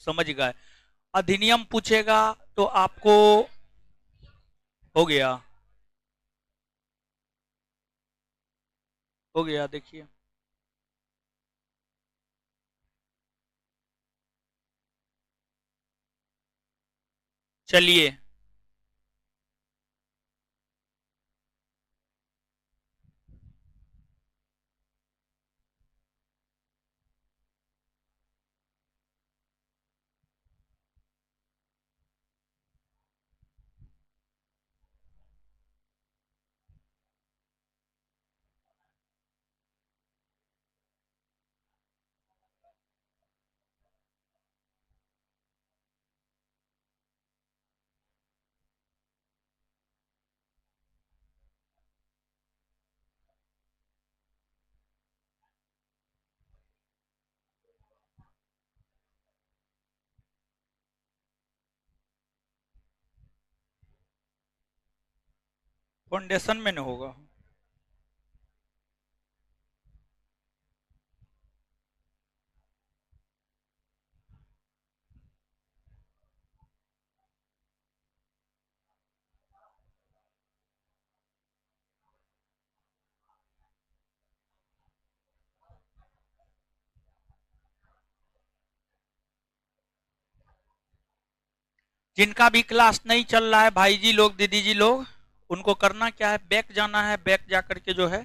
समझ गए। अधिनियम पूछेगा तो आपको हो गया, हो गया, देखिए चलिए। फाउंडेशन में न होगा। जिनका भी क्लास नहीं चल रहा है भाई जी लोग, दीदी जी लोग, उनको करना क्या है, बैक जाना है, बैक जा करके जो है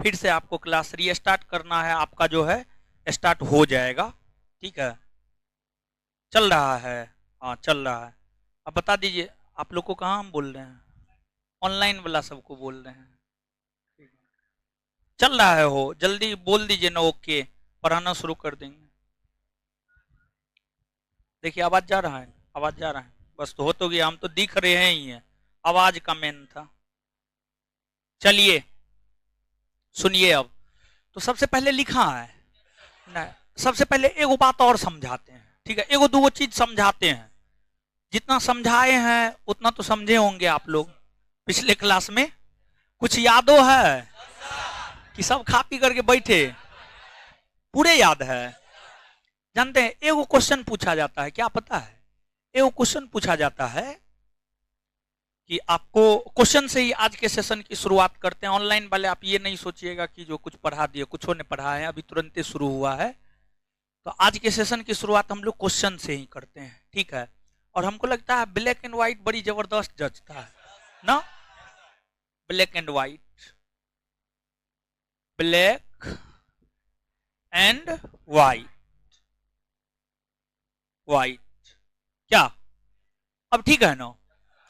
फिर से आपको क्लास रीस्टार्ट करना है, आपका जो है स्टार्ट हो जाएगा। ठीक है, चल रहा है, हाँ चल रहा है। अब बता दीजिए आप लोग को, कहाँ हम बोल रहे हैं, ऑनलाइन वाला सबको बोल रहे हैं। चल रहा है, हो जल्दी बोल दीजिए ना, ओके, पढ़ाना शुरू कर देंगे। देखिए आवाज जा रहा है, आवाज जा रहा है, बस तो हो तो गया, हम तो दिख रहे हैं ही है, आवाज का मेन था। चलिए सुनिए अब। तो सबसे पहले लिखा है ना, सबसे पहले एगो बात और समझाते हैं, ठीक है, एगो दो चीज समझाते हैं। जितना समझाए हैं उतना तो समझे होंगे आप लोग पिछले क्लास में, कुछ यादो है कि सब खा पी करके बैठे, पूरे याद है। जानते हैं एगो क्वेश्चन पूछा जाता है, क्या पता है, एगो क्वेश्चन पूछा जाता है कि आपको, क्वेश्चन से ही आज के सेशन की शुरुआत करते हैं। ऑनलाइन वाले आप ये नहीं सोचिएगा कि जो कुछ पढ़ा दिए, कुछ ने पढ़ा है, अभी तुरंत ही शुरू हुआ है। तो आज के सेशन की शुरुआत हम लोग क्वेश्चन से ही करते हैं, ठीक है। और हमको लगता है ब्लैक एंड व्हाइट बड़ी जबरदस्त जचता है ना, black and white, black and white, white, क्या, अब ठीक है ना।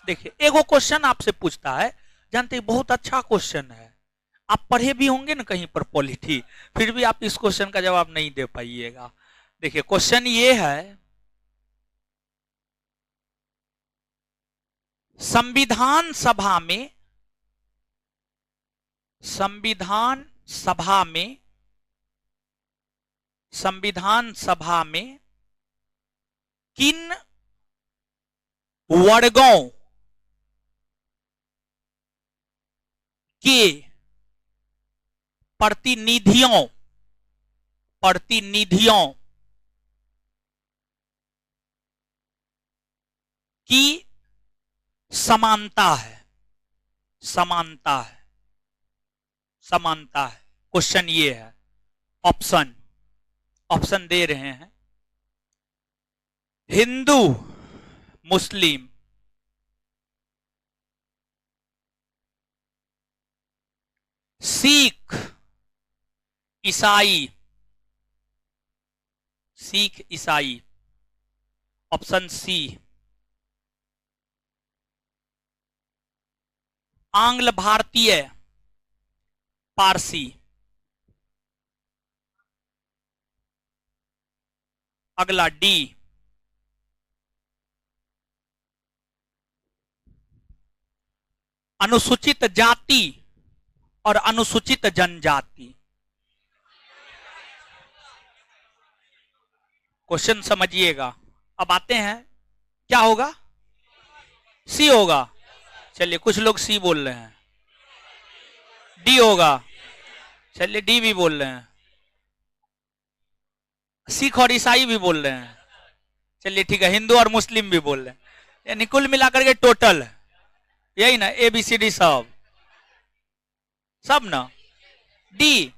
देखिए एगो क्वेश्चन आपसे पूछता है, जानते हैं बहुत अच्छा क्वेश्चन है, आप पढ़े भी होंगे ना कहीं पर पॉलिटी, फिर भी आप इस क्वेश्चन का जवाब नहीं दे पाइएगा। देखिए क्वेश्चन ये है, संविधान सभा में, संविधान सभा में, संविधान सभा में किन वर्गों के प्रतिनिधियों, प्रतिनिधियों की समानता है, समानता है, समानता है। क्वेश्चन ये है, ऑप्शन, ऑप्शन दे रहे हैं, हिंदू, मुस्लिम, सिख, ईसाई, सिख ईसाई, ऑप्शन सी आंग्ल भारतीय पारसी, अगला डी अनुसूचित जाति और अनुसूचित जनजाति। क्वेश्चन समझिएगा। अब आते हैं, क्या होगा, सी होगा, चलिए कुछ लोग सी बोल रहे हैं, डी होगा, चलिए डी भी बोल रहे हैं, सिख और ईसाई भी बोल रहे हैं, चलिए ठीक है, हिंदू और मुस्लिम भी बोल रहे हैं, यानी कुल मिलाकर के टोटल यही ना, ABCD सब सब ना, डी।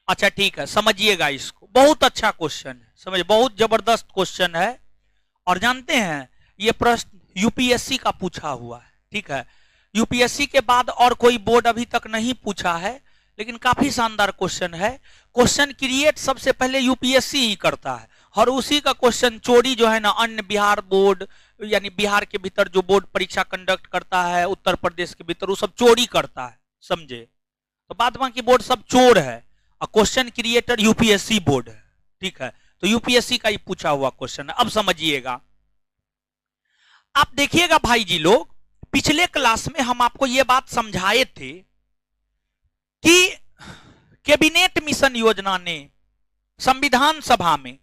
अच्छा ठीक है, समझिएगा इसको, बहुत अच्छा क्वेश्चन है, समझिए बहुत जबरदस्त क्वेश्चन है। और जानते हैं ये प्रश्न यूपीएससी का पूछा हुआ है, ठीक है, यूपीएससी के बाद और कोई बोर्ड अभी तक नहीं पूछा है, लेकिन काफी शानदार क्वेश्चन है। क्वेश्चन क्रिएट सबसे पहले यूपीएससी ही करता है, और उसी का क्वेश्चन चोरी जो है ना अन्य बिहार बोर्ड, यानी बिहार के भीतर जो बोर्ड परीक्षा कंडक्ट करता है उत्तर प्रदेश के भीतर, वो सब चोरी करता है, समझे। तो बाद बाकी बोर्ड सब चोर है, और क्वेश्चन क्रिएटर यूपीएससी बोर्ड है, ठीक है। तो यूपीएससी का ही पूछा हुआ क्वेश्चन है। अब समझिएगा, आप देखिएगा भाई जी लोग, पिछले क्लास में हम आपको यह बात समझाए थे कि कैबिनेट मिशन योजना ने संविधान सभा में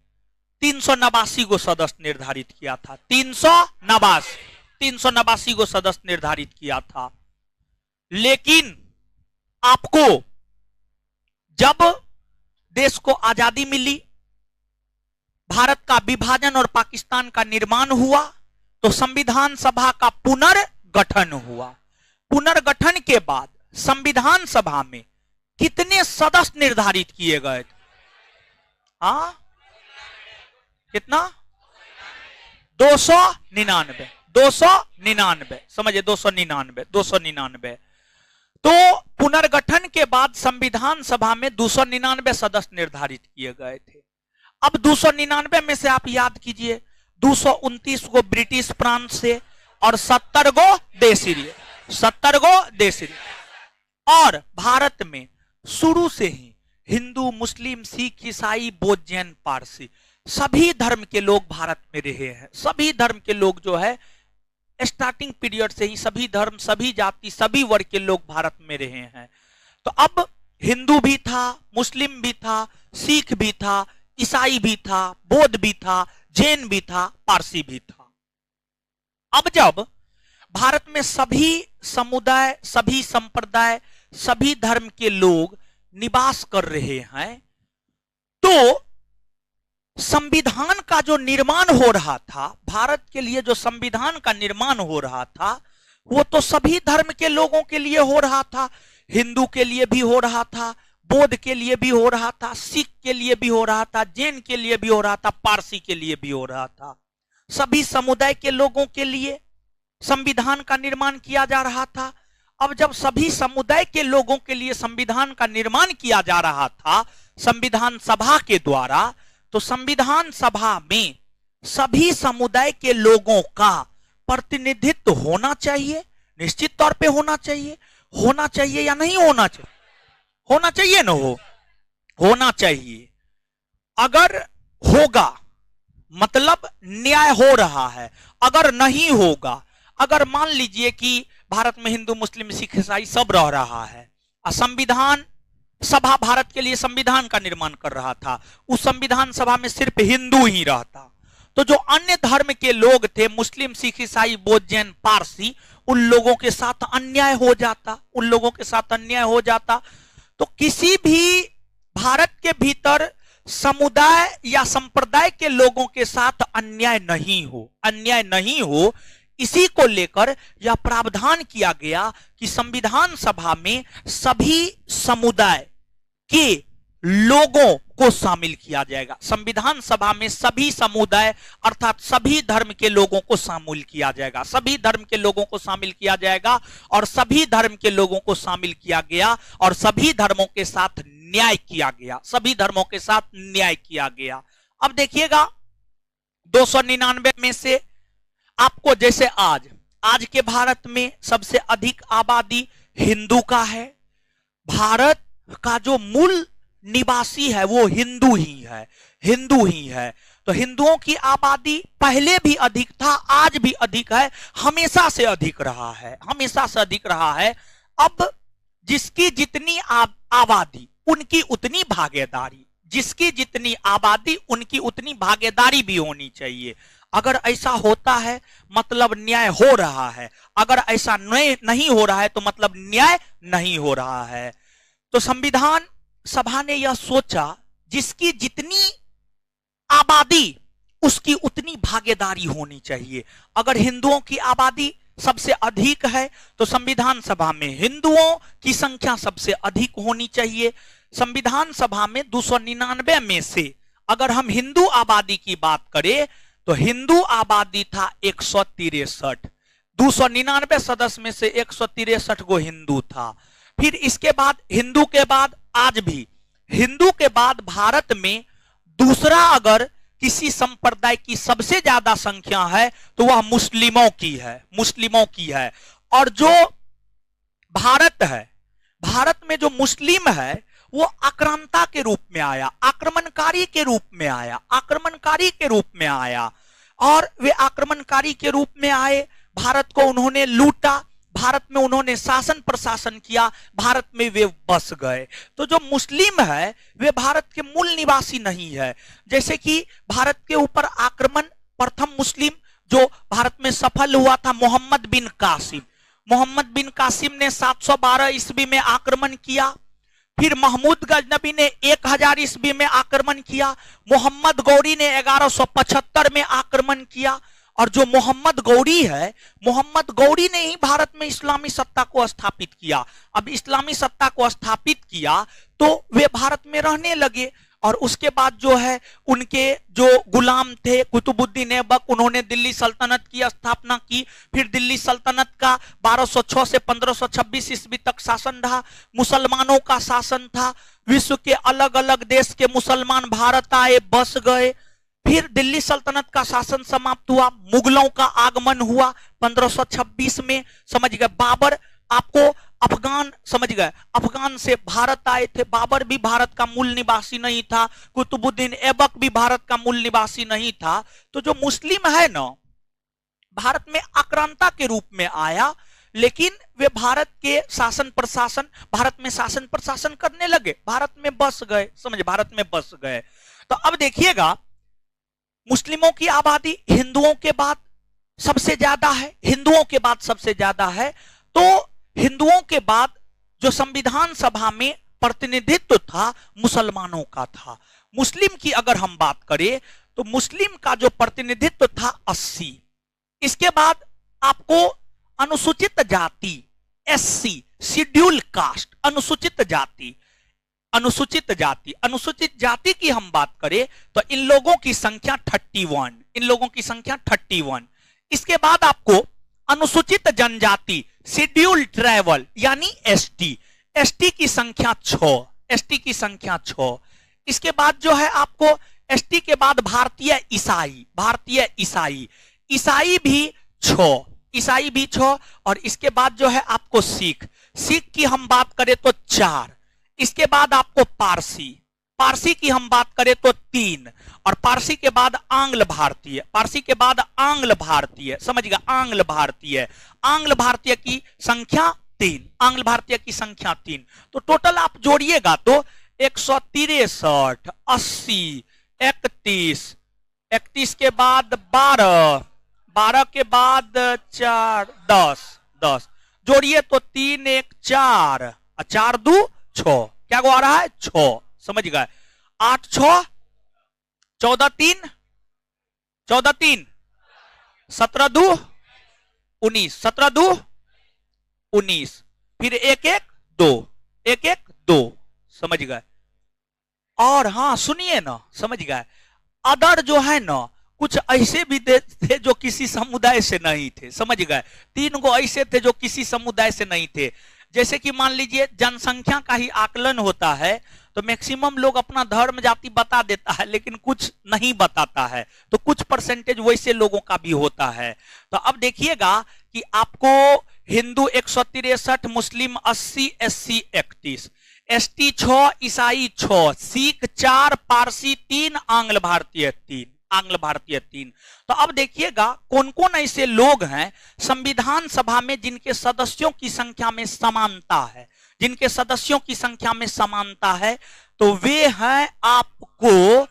389 गो सदस्य निर्धारित किया था, 389 गो सदस्य निर्धारित किया था। लेकिन आपको जब देश को आजादी मिली, भारत का विभाजन और पाकिस्तान का निर्माण हुआ, तो संविधान सभा का पुनर्गठन हुआ। पुनर्गठन के बाद संविधान सभा में कितने सदस्य निर्धारित किए गए थे? हाँ, कितना? 299, समझिए 299। तो पुनर्गठन के बाद संविधान सभा में 299 सदस्य निर्धारित किए गए थे। अब 299 में से आप याद कीजिए, 229 को ब्रिटिश प्रांत से और 70 गो देशी। और भारत में शुरू से ही हिंदू, मुस्लिम, सिख, ईसाई, बौद्ध, जैन, पारसी सभी धर्म के लोग भारत में रहे हैं। सभी धर्म के लोग जो है स्टार्टिंग पीरियड से ही सभी धर्म, सभी जाति, सभी वर्ग के लोग भारत में रहे हैं। तो अब हिंदू भी था, मुस्लिम भी था, सिख भी था, ईसाई भी था, बौद्ध भी था, जैन भी था, पारसी भी था। अब जब भारत में सभी समुदाय, सभी संप्रदाय, सभी धर्म के लोग निवास कर रहे हैं, तो संविधान का जो निर्माण हो रहा था, भारत के लिए जो संविधान का निर्माण हो रहा था, वो तो सभी धर्म के लोगों के लिए हो रहा था। हिंदू के लिए भी हो रहा था, बौद्ध के लिए भी हो रहा था, सिख के लिए भी हो रहा था, जैन के लिए भी हो रहा था, पारसी के लिए भी हो रहा था। सभी समुदाय के लोगों के लिए संविधान का निर्माण किया जा रहा था। अब जब सभी समुदाय के लोगों के लिए संविधान का निर्माण किया जा रहा था संविधान सभा के द्वारा, तो संविधान सभा में सभी समुदाय के लोगों का प्रतिनिधित्व होना चाहिए, निश्चित तौर पे होना चाहिए या नहीं होना चाहिए? होना चाहिए ना, होना चाहिए। अगर होगा मतलब न्याय हो रहा है, अगर नहीं होगा, अगर मान लीजिए कि भारत में हिंदू, मुस्लिम, सिख, ईसाई सब रह रहा है, संविधान सभा भारत के लिए संविधान का निर्माण कर रहा था, उस संविधान सभा में सिर्फ हिंदू ही रहता, तो जो अन्य धर्म के लोग थे, मुस्लिम, सिख, ईसाई, बौद्ध, जैन, पारसी, उन लोगों के साथ अन्याय हो जाता। तो किसी भी भारत के भीतर समुदाय या संप्रदाय के लोगों के साथ अन्याय नहीं हो, इसी को लेकर यह प्रावधान किया गया कि संविधान सभा में सभी समुदाय के लोगों को शामिल किया जाएगा। संविधान सभा में सभी समुदाय अर्थात सभी धर्म के लोगों को शामिल किया जाएगा, सभी धर्म के लोगों को शामिल किया जाएगा, और सभी धर्म के लोगों को शामिल किया गया, और सभी धर्मों के साथ न्याय किया गया, अब देखिएगा 299 में से आपको, जैसे आज के भारत में सबसे अधिक आबादी हिंदू का है, भारत का जो मूल निवासी है वो हिंदू ही है। तो हिंदुओं की आबादी पहले भी अधिक था, आज भी अधिक है, हमेशा से अधिक रहा है। अब जिसकी जितनी आबादी उनकी उतनी भागीदारी, भी होनी चाहिए। अगर ऐसा होता है मतलब न्याय हो रहा है, अगर ऐसा नहीं हो रहा है तो मतलब न्याय नहीं हो रहा है। तो संविधान सभा ने यह सोचा जिसकी जितनी आबादी उसकी उतनी भागीदारी होनी चाहिए। अगर हिंदुओं की आबादी सबसे अधिक है तो संविधान सभा में हिंदुओं की संख्या सबसे अधिक होनी चाहिए। संविधान सभा में 299 में से अगर हम हिंदू आबादी की बात करें तो हिंदू आबादी था 163। 299 सदस्य में से 163 गो हिंदू था। फिर इसके बाद हिंदू के बाद आज भी हिंदू के बाद भारत में दूसरा अगर किसी संप्रदाय की सबसे ज्यादा संख्या है तो वह मुस्लिमों की है, मुस्लिमों की है। और जो भारत है, भारत में जो मुस्लिम है वो आक्रांता के रूप में आया, आक्रमणकारी के रूप में आया, आक्रमणकारी के रूप में आया। और वे आक्रमणकारी के रूप में आए, भारत को उन्होंने लूटा, भारत में उन्होंने शासन प्रशासन किया, भारत में वे बस गए। तो जो मुस्लिम है वे भारत के मूल निवासी नहीं है। जैसे कि भारत के ऊपर आक्रमण प्रथम मुस्लिम जो भारत में सफल हुआ था मोहम्मद बिन कासिम। मोहम्मद बिन कासिम ने 712 ईस्वी में आक्रमण किया। फिर महमूद गजनबी ने 1000 ईस्वी में आक्रमण किया। मोहम्मद गौरी ने 1175 में आक्रमण किया। और जो मोहम्मद गौरी है, मोहम्मद गौरी ने ही भारत में इस्लामी सत्ता को स्थापित किया। अब इस्लामी सत्ता को स्थापित किया तो वे भारत में रहने लगे। और उसके बाद जो है उनके जो गुलाम थे कुतुबुद्दीन ऐबक, उन्होंने दिल्ली सल्तनत की स्थापना की। फिर दिल्ली सल्तनत का 1206 से 1526 ईस्वी तक शासन रहा, मुसलमानों का शासन था। विश्व के अलग अलग देश के मुसलमान भारत आए, बस गए। फिर दिल्ली सल्तनत का शासन समाप्त हुआ, मुगलों का आगमन हुआ 1526 में। समझ गए, बाबर आपको अफगान, समझ गए, अफगान से भारत आए थे। बाबर भी भारत का मूल निवासी नहीं था, कुतुबुद्दीन ऐबक भी भारत का मूल निवासी नहीं था। तो जो मुस्लिम है ना, भारत में आक्रांता के रूप में आया, लेकिन वे भारत के शासन प्रशासन, भारत में शासन प्रशासन करने लगे, भारत में बस गए। समझे, भारत में बस गए। तो अब देखिएगा, मुस्लिमों की आबादी हिंदुओं के बाद सबसे ज्यादा है, हिंदुओं के बाद सबसे ज्यादा है। तो हिंदुओं के बाद जो संविधान सभा में प्रतिनिधित्व था मुसलमानों का था। मुस्लिम की अगर हम बात करें तो मुस्लिम का जो प्रतिनिधित्व था 80। इसके बाद आपको अनुसूचित जाति, SC, शेड्यूल कास्ट, अनुसूचित जाति, अनुसूचित जाति, अनुसूचित जाति की हम बात करें तो इन लोगों की संख्या 31, इन लोगों की संख्या 31। इसके बाद आपको अनुसूचित जनजाति, शेड्यूल ट्राइबल यानी ST, ST की संख्या 6, ST की संख्या 6। इसके बाद जो है आपको ST के बाद भारतीय ईसाई, भारतीय ईसाई, ईसाई भी 6, ईसाई भी 6। और इसके बाद जो है आपको सिख, सिख की हम बात करें तो 4। इसके बाद आपको पारसी, पारसी की हम बात करें तो 3। और पारसी के बाद आंग्ल भारतीय, पारसी के बाद आंग्ल भारतीय, समझिएगा, आंग्ल भारतीय, आंग्ल भारतीय की संख्या 3, आंग्ल भारतीय की संख्या 3। तो टोटल आप जोड़िएगा तो 163, 80, 31, 31 के बाद 12, 12 के बाद 4, 10, 10 जोड़िए तो 3 1 4, 4 2 6, क्या आ रहा है 6, समझ गए। 8 6 14 3, 14 3 17 2 19, 17 2 19, फिर 1 1 2, 1 1 2, समझ गए। और हाँ सुनिए ना, समझ गए, अदर जो है ना कुछ ऐसे भी थे जो किसी समुदाय से नहीं थे, समझ गए। 3 गो ऐसे थे जो किसी समुदाय से नहीं थे। जैसे कि मान लीजिए जनसंख्या का ही आकलन होता है तो मैक्सिमम लोग अपना धर्म जाति बता देता है, लेकिन कुछ नहीं बताता है, तो कुछ परसेंटेज वैसे लोगों का भी होता है। तो अब देखिएगा कि आपको हिंदू 163, मुस्लिम 80, SC 31, ST 6, ईसाई 6, सिख 4, पारसी 3, आंग्ल भारतीय 3, आंग्ल भारतीय 3। तो अब देखिएगा कौन कौन ऐसे लोग हैं संविधान सभा में जिनके सदस्यों की संख्या में समानता है, जिनके सदस्यों की संख्या में समानता है। तो वे हैं आपको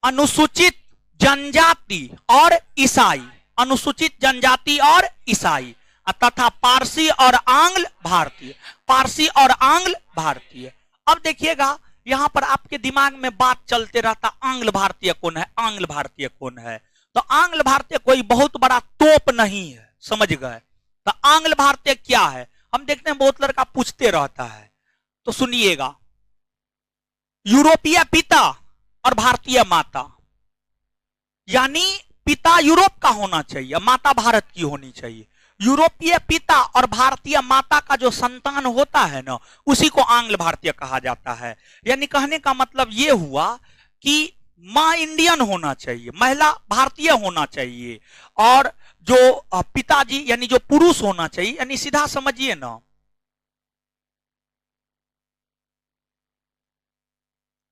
अनुसूचित जनजाति और ईसाई, अनुसूचित जनजाति और ईसाई, तथा पारसी और आंग्ल भारतीय, पारसी और आंग्ल भारतीय। अब देखिएगा यहां पर आपके दिमाग में बात चलते रहता, आंग्ल भारतीय कौन है, आंग्ल भारतीय कौन है। तो आंग्ल भारतीय कोई बहुत बड़ा तोप नहीं है, समझ गए। तो आंग्ल भारतीय क्या है, हम देखते हैं बहुत लड़का पूछते रहता है। तो सुनिएगा, यूरोपीय पिता और भारतीय माता, यानी पिता यूरोप का होना चाहिए, माता भारत की होनी चाहिए। यूरोपीय पिता और भारतीय माता का जो संतान होता है ना, उसी को आंग्ल भारतीय कहा जाता है। यानी कहने का मतलब यह हुआ कि मां इंडियन होना चाहिए, महिला भारतीय होना चाहिए, और जो पिताजी यानी जो पुरुष होना चाहिए, यानी सीधा समझिए ना,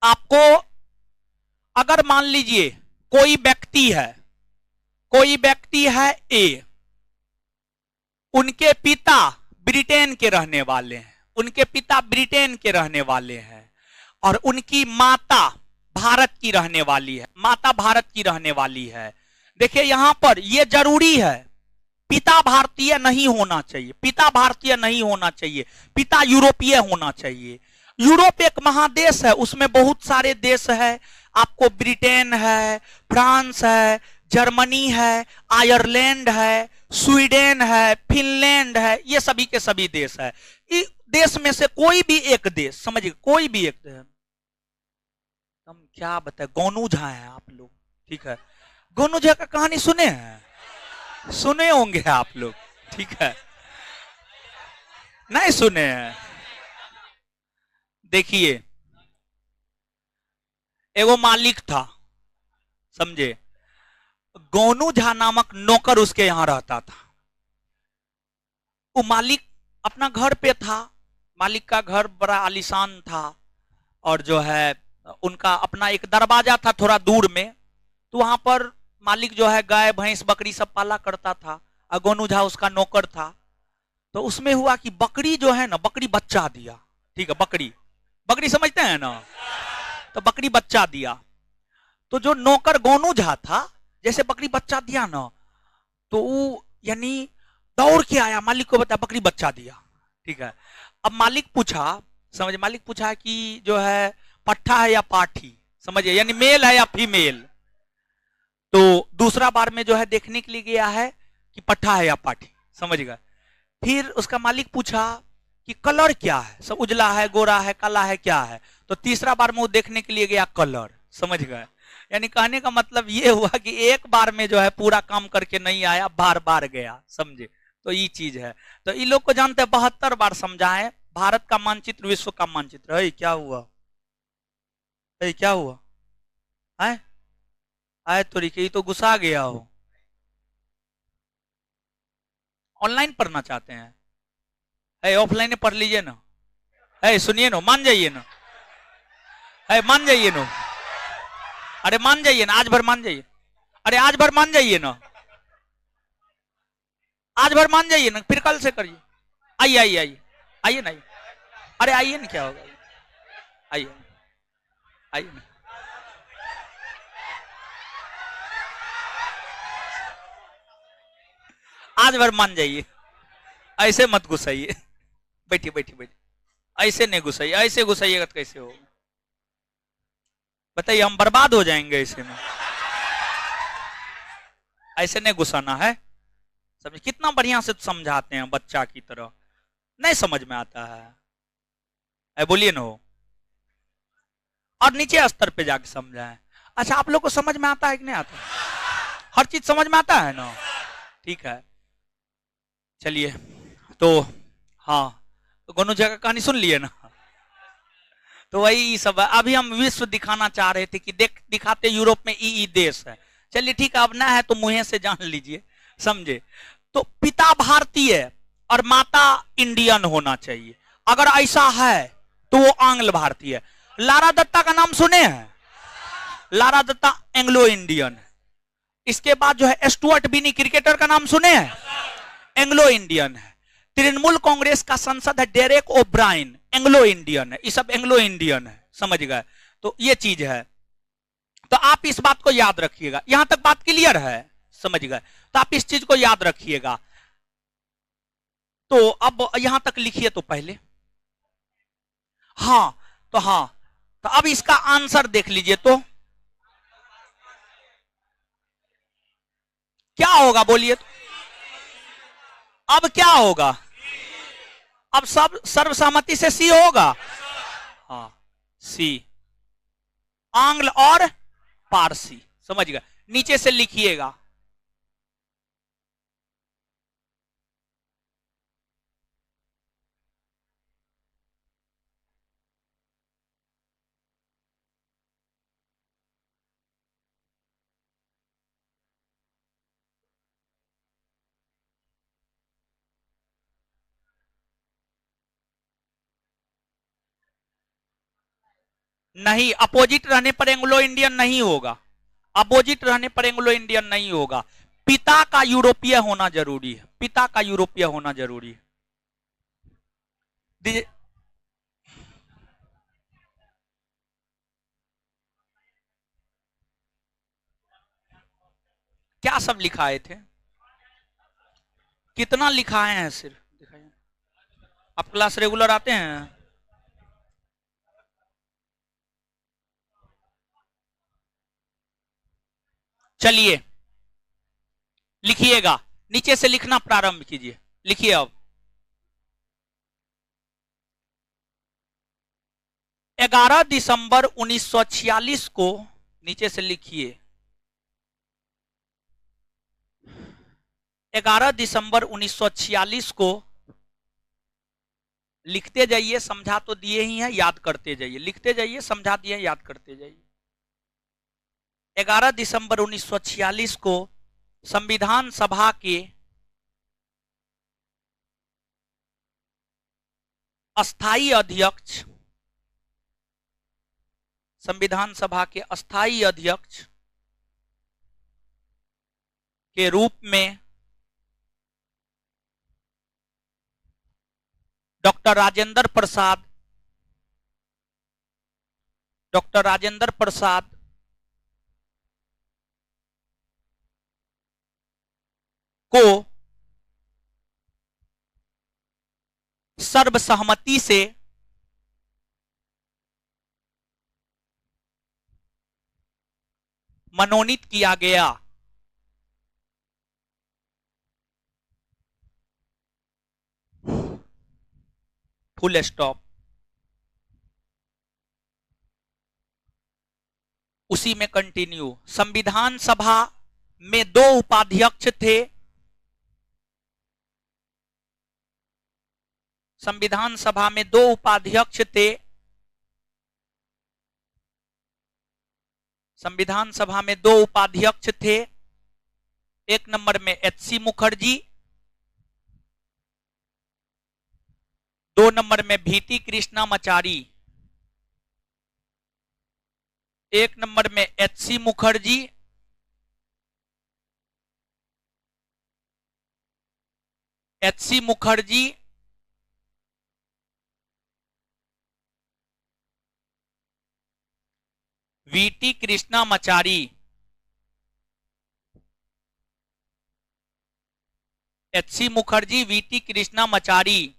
आपको अगर मान लीजिए कोई व्यक्ति है ए, उनके पिता ब्रिटेन के रहने वाले हैं, उनके पिता ब्रिटेन के रहने वाले हैं, और उनकी माता भारत की रहने वाली है, माता भारत की रहने वाली है। देखिए यहां पर यह जरूरी है, पिता भारतीय नहीं होना चाहिए, पिता भारतीय नहीं होना चाहिए, पिता यूरोपीय होना चाहिए। यूरोप एक महादेश है, उसमें बहुत सारे देश है, आपको ब्रिटेन है, फ्रांस है, जर्मनी है, आयरलैंड है, स्वीडन है, फिनलैंड है, ये सभी के सभी देश है। इस देश में से कोई भी एक देश, समझिए कोई भी एक देश, हम क्या बताए, गोनू झा है आप लोग, ठीक है, गोनू झा का कहानी सुने हैं, सुने होंगे आप लोग, ठीक है, नहीं सुने हैं। देखिए एगो मालिक था, समझे, गोनू झा नामक नौकर उसके यहां रहता था। वो मालिक अपना घर पे था, मालिक का घर बड़ा आलीशान था, और जो है उनका अपना एक दरवाजा था थोड़ा दूर में, तो वहां पर मालिक जो है गाय भैंस बकरी सब पाला करता था, और गोनू झा उसका नौकर था। तो उसमें हुआ कि बकरी जो है ना, बकरी बच्चा दिया, ठीक है, बकरी बकरी समझते हैं ना, तो बकरी बच्चा दिया। तो जो नौकर गोनू झा था, जैसे बकरी बच्चा दिया ना, तो वो यानी दौड़ के आया, मालिक को बताया बकरी बच्चा दिया, ठीक है। अब मालिक पूछा, समझे, मालिक पूछा कि जो है पट्ठा है या पाठी, समझिए, यानी मेल है या फीमेल। तो दूसरा बार में जो है देखने के लिए गया है कि पट्ठा है या पाठी, समझ गए। फिर उसका मालिक पूछा कि कलर क्या है, सब उजला है, गोरा है, काला है, क्या है। तो तीसरा बार में वो देखने के लिए गया कलर, समझ गए। यानी कहने का मतलब ये हुआ कि एक बार में जो है पूरा काम करके नहीं आया, बार बार गया, समझे। तो ये चीज है। तो ये लोग को जानते हैं 72 बार समझाएं, भारत का मानचित्र विश्व का मानचित्र है, क्या हुआ है, क्या हुआ है, आए तो रिके तो गुस्सा गया हो। ऑनलाइन पढ़ना चाहते हैं, है ऑफलाइन पढ़ लीजिए ना, है सुनिए ना, मान जाइए ना, है मान जाइए ना, अरे मान जाइए ना, आज भर मान जाइए, अरे आज भर मान जाइए ना, आज भर मान जाइए ना, फिर कल से करिए। आइए आइए आइए आइए ना, अरे आइए ना, क्या होगा, आइए आइए ना, आज भर मान जाइए, ऐसे मत गुस्साइए, बैठिए बैठिए बैठिए, ऐसे नहीं गुस्साइए, ऐसे गुस्साइएगा तो कैसे होगा, बताइए, हम बर्बाद हो जाएंगे ऐसे में, ऐसे नहीं गुस्साना है, समझ, कितना बढ़िया से समझाते हैं बच्चा की तरह, नहीं समझ में आता है, बोलिए ना हो, और नीचे स्तर पे जाके समझाएं। अच्छा आप लोग को समझ में आता है कि नहीं आता, हर चीज समझ में आता है ना, ठीक है, चलिए। तो हाँ, तो गोनू झा का कहानी सुन लिए ना, तो वही सब है। अभी हम विश्व दिखाना चाह रहे थे कि दिखाते यूरोप में ई देश है, चलिए ठीक है, अब ना है तो मुंह से जान लीजिए, समझे। तो पिता भारतीय और माता इंडियन होना चाहिए, अगर ऐसा है तो वो आंग्ल भारतीय। लारा दत्ता का नाम सुने हैं, लारा दत्ता एंग्लो इंडियन। इसके बाद जो है स्टुअर्ट बिनी क्रिकेटर का नाम सुने हैं, एंग्लो इंडियन है। तृणमूल कांग्रेस का सांसद है डेरेक ओब्रायन, एंग्लो इंडियन है, ये सब एंग्लो इंडियन है, समझ गए। तो ये चीज है, तो आप इस बात को याद रखिएगा, यहां तक बात क्लियर है, समझ गए। तो आप इस चीज को याद रखिएगा। तो अब यहां तक लिखिए तो पहले, हाँ, तो हाँ, तो अब इसका आंसर देख लीजिए, तो क्या होगा बोलिए तो? अब क्या होगा? अब सब सर्वसम्मति से सी होगा। हाँ, सी, आंग्ल और पारसी, समझ गए। नीचे से लिखिएगा, नहीं, अपोजिट रहने पर एंग्लो इंडियन नहीं होगा। अपोजिट रहने पर एंग्लो इंडियन नहीं होगा। पिता का यूरोपीय होना जरूरी है, पिता का यूरोपीय होना जरूरी है। क्या सब लिखाए थे? कितना लिखाए हैं सिर्फ दिखाइए। आप क्लास रेगुलर आते हैं? चलिए लिखिएगा, नीचे से लिखना प्रारंभ कीजिए। लिखिए अब, 11 दिसंबर 1946 को, नीचे से लिखिए, 11 दिसंबर 1946 को, लिखते जाइए, समझा तो दिए ही हैं, याद करते जाइए, लिखते जाइए, समझा दिए, याद करते जाइए। 11 दिसंबर 1946 को संविधान सभा के अस्थाई अध्यक्ष, संविधान सभा के अस्थाई अध्यक्ष के रूप में डॉक्टर राजेंद्र प्रसाद को सर्वसहमति से मनोनीत किया गया। Full stop. उसी में कंटिन्यू। संविधान सभा में 2 उपाध्यक्ष थे। संविधान सभा में 2 उपाध्यक्ष थे। संविधान सभा में 2 उपाध्यक्ष थे। एक नंबर में एच.सी. मुखर्जी, 2 नंबर में वी.टी. कृष्णामाचारी। एक नंबर में एच.सी. मुखर्जी, एच.सी. मुखर्जी, वी.टी. कृष्णामाचारी। एच.सी. मुखर्जी, वी.टी. कृष्णामाचारी।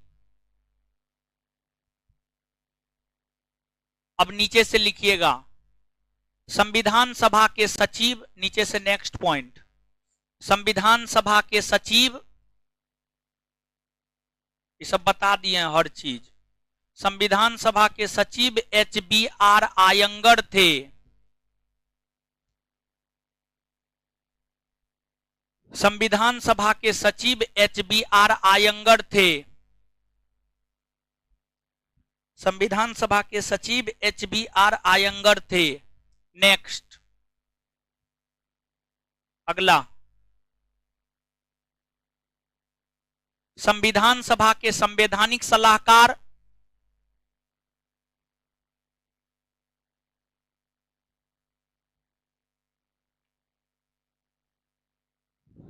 अब नीचे से लिखिएगा, संविधान सभा के सचिव, नीचे से नेक्स्ट पॉइंट, संविधान सभा के सचिव, ये सब बता दिए हैं हर चीज। संविधान सभा के सचिव एच.बी.आर. आयंगर थे। संविधान सभा के सचिव एच.बी.आर. आयंगर थे। संविधान सभा के सचिव एच.बी.आर. आयंगर थे। नेक्स्ट, अगला, संविधान सभा के संवैधानिक सलाहकार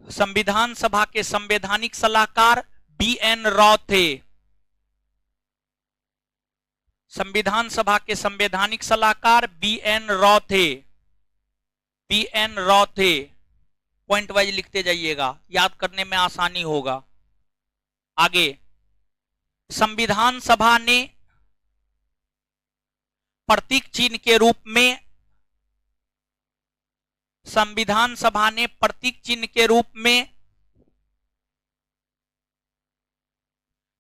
संविधान सभा के संवैधानिक सलाहकार बी.एन. राव थे। संविधान सभा के संवैधानिक सलाहकार बी.एन. राव थे। बी.एन. राव थे। पॉइंट वाइज लिखते जाइएगा, याद करने में आसानी होगा। आगे, संविधान सभा ने प्रतीक चिन्ह के रूप में, संविधान सभा ने प्रतीक चिन्ह के रूप में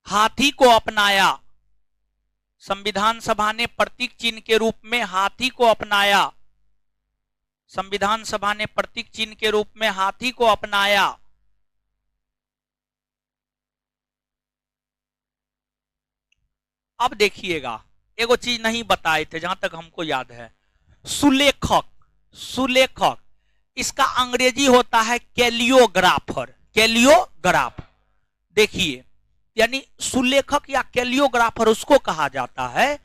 हाथी को अपनाया। संविधान सभा ने प्रतीक चिन्ह के रूप में हाथी को अपनाया। संविधान सभा ने प्रतीक चिन्ह के रूप में हाथी को अपनाया। अब देखिएगा, एगो चीज नहीं बताए थे जहां तक हमको याद है, सुलेखक। सुलेखक इसका अंग्रेजी होता है कैलियोग्राफर। कैलियोग्राफ, देखिए, यानी सुलेखक या कैलियोग्राफर उसको कहा जाता है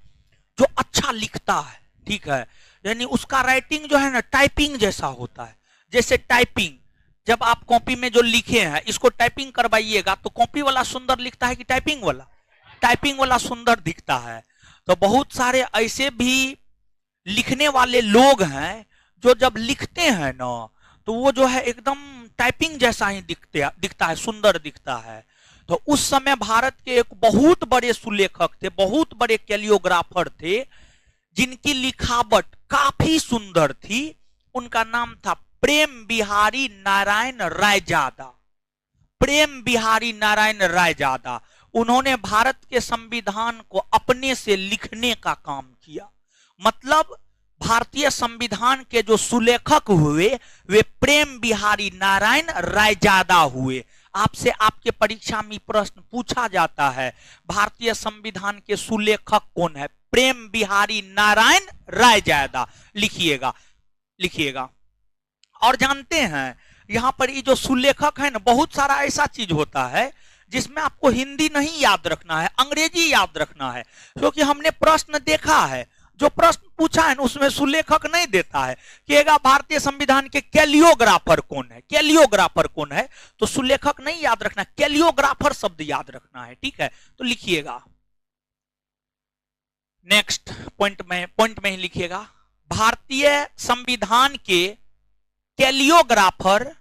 जो अच्छा लिखता है, ठीक है। यानी उसका राइटिंग जो है ना टाइपिंग जैसा होता है। जैसे टाइपिंग, जब आप कॉपी में जो लिखे हैं इसको टाइपिंग करवाइएगा तो कॉपी वाला सुंदर लिखता है कि टाइपिंग वाला? टाइपिंग वाला सुंदर दिखता है। तो बहुत सारे ऐसे भी लिखने वाले लोग हैं जो जब लिखते हैं ना तो वो जो है एकदम टाइपिंग जैसा ही दिखता है, सुंदर दिखता है। तो उस समय भारत के एक बहुत बड़े सुलेखक थे, बहुत बड़े कैलियोग्राफर थे, जिनकी लिखावट काफी सुंदर थी। उनका नाम था प्रेम बिहारी नारायण रायजादा। प्रेम बिहारी नारायण रायजादा। उन्होंने भारत के संविधान को अपने से लिखने का काम किया। मतलब भारतीय संविधान के जो सुलेखक हुए वे प्रेम बिहारी नारायण रायजादा हुए। आपसे आपके परीक्षा में प्रश्न पूछा जाता है भारतीय संविधान के सुलेखक कौन है? प्रेम बिहारी नारायण रायजादा। लिखिएगा, लिखिएगा। और जानते हैं यहां पर ये जो सुलेखक है ना, बहुत सारा ऐसा चीज होता है जिसमें आपको हिंदी नहीं याद रखना है, अंग्रेजी याद रखना है। क्योंकि हमने प्रश्न देखा है, जो प्रश्न पूछा है ना उसमें सुलेखक नहीं देता है कि भारतीय संविधान के कैलियोग्राफर कौन है। कैलियोग्राफर कौन है तो सुलेखक नहीं याद रखना, कैलियोग्राफर शब्द याद रखना है, ठीक है। तो लिखिएगा, नेक्स्ट पॉइंट में ही लिखिएगा, भारतीय संविधान के कैलियोग्राफर,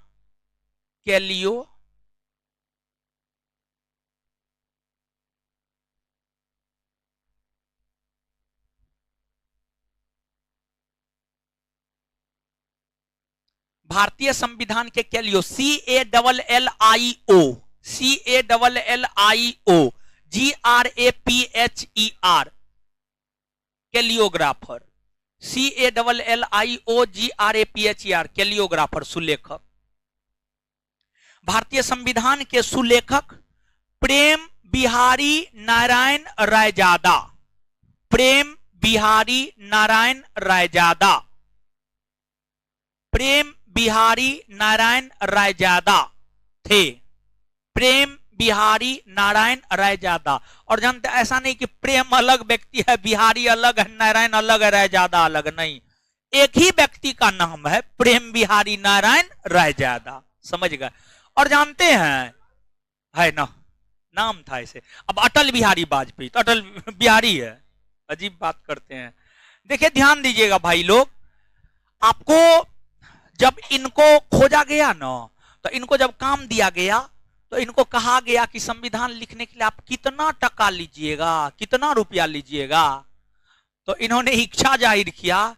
भारतीय संविधान के कैलियो, CALLIO, GRAPHER, कैलियोग्राफर, CALLIOGRAPHER, कैलियोग्राफर, सुलेखक। भारतीय संविधान के सुलेखक प्रेम बिहारी नारायण रायजादा। प्रेम बिहारी नारायण रायजादा। प्रेम बिहारी नारायण रायजादा थे। प्रेम बिहारी नारायण रायजादा। और जानते ऐसा नहीं कि प्रेम अलग व्यक्ति है, बिहारी अलग है, नारायण अलग है, रायजादा अलग, नहीं, एक ही व्यक्ति का नाम है प्रेम बिहारी नारायण रायजादा। समझ गए? और जानते हैं है ना, नाम था ऐसे। अब अटल बिहारी वाजपेयी तो अटल बिहारी है, अजीब बात करते हैं। देखिए ध्यान दीजिएगा भाई लोग, आपको जब इनको खोजा गया ना तो इनको जब काम दिया गया तो इनको कहा गया कि संविधान लिखने के लिए आप कितना टका लीजिएगा, कितना रुपया लीजिएगा। तो इन्होंने इच्छा जाहिर किया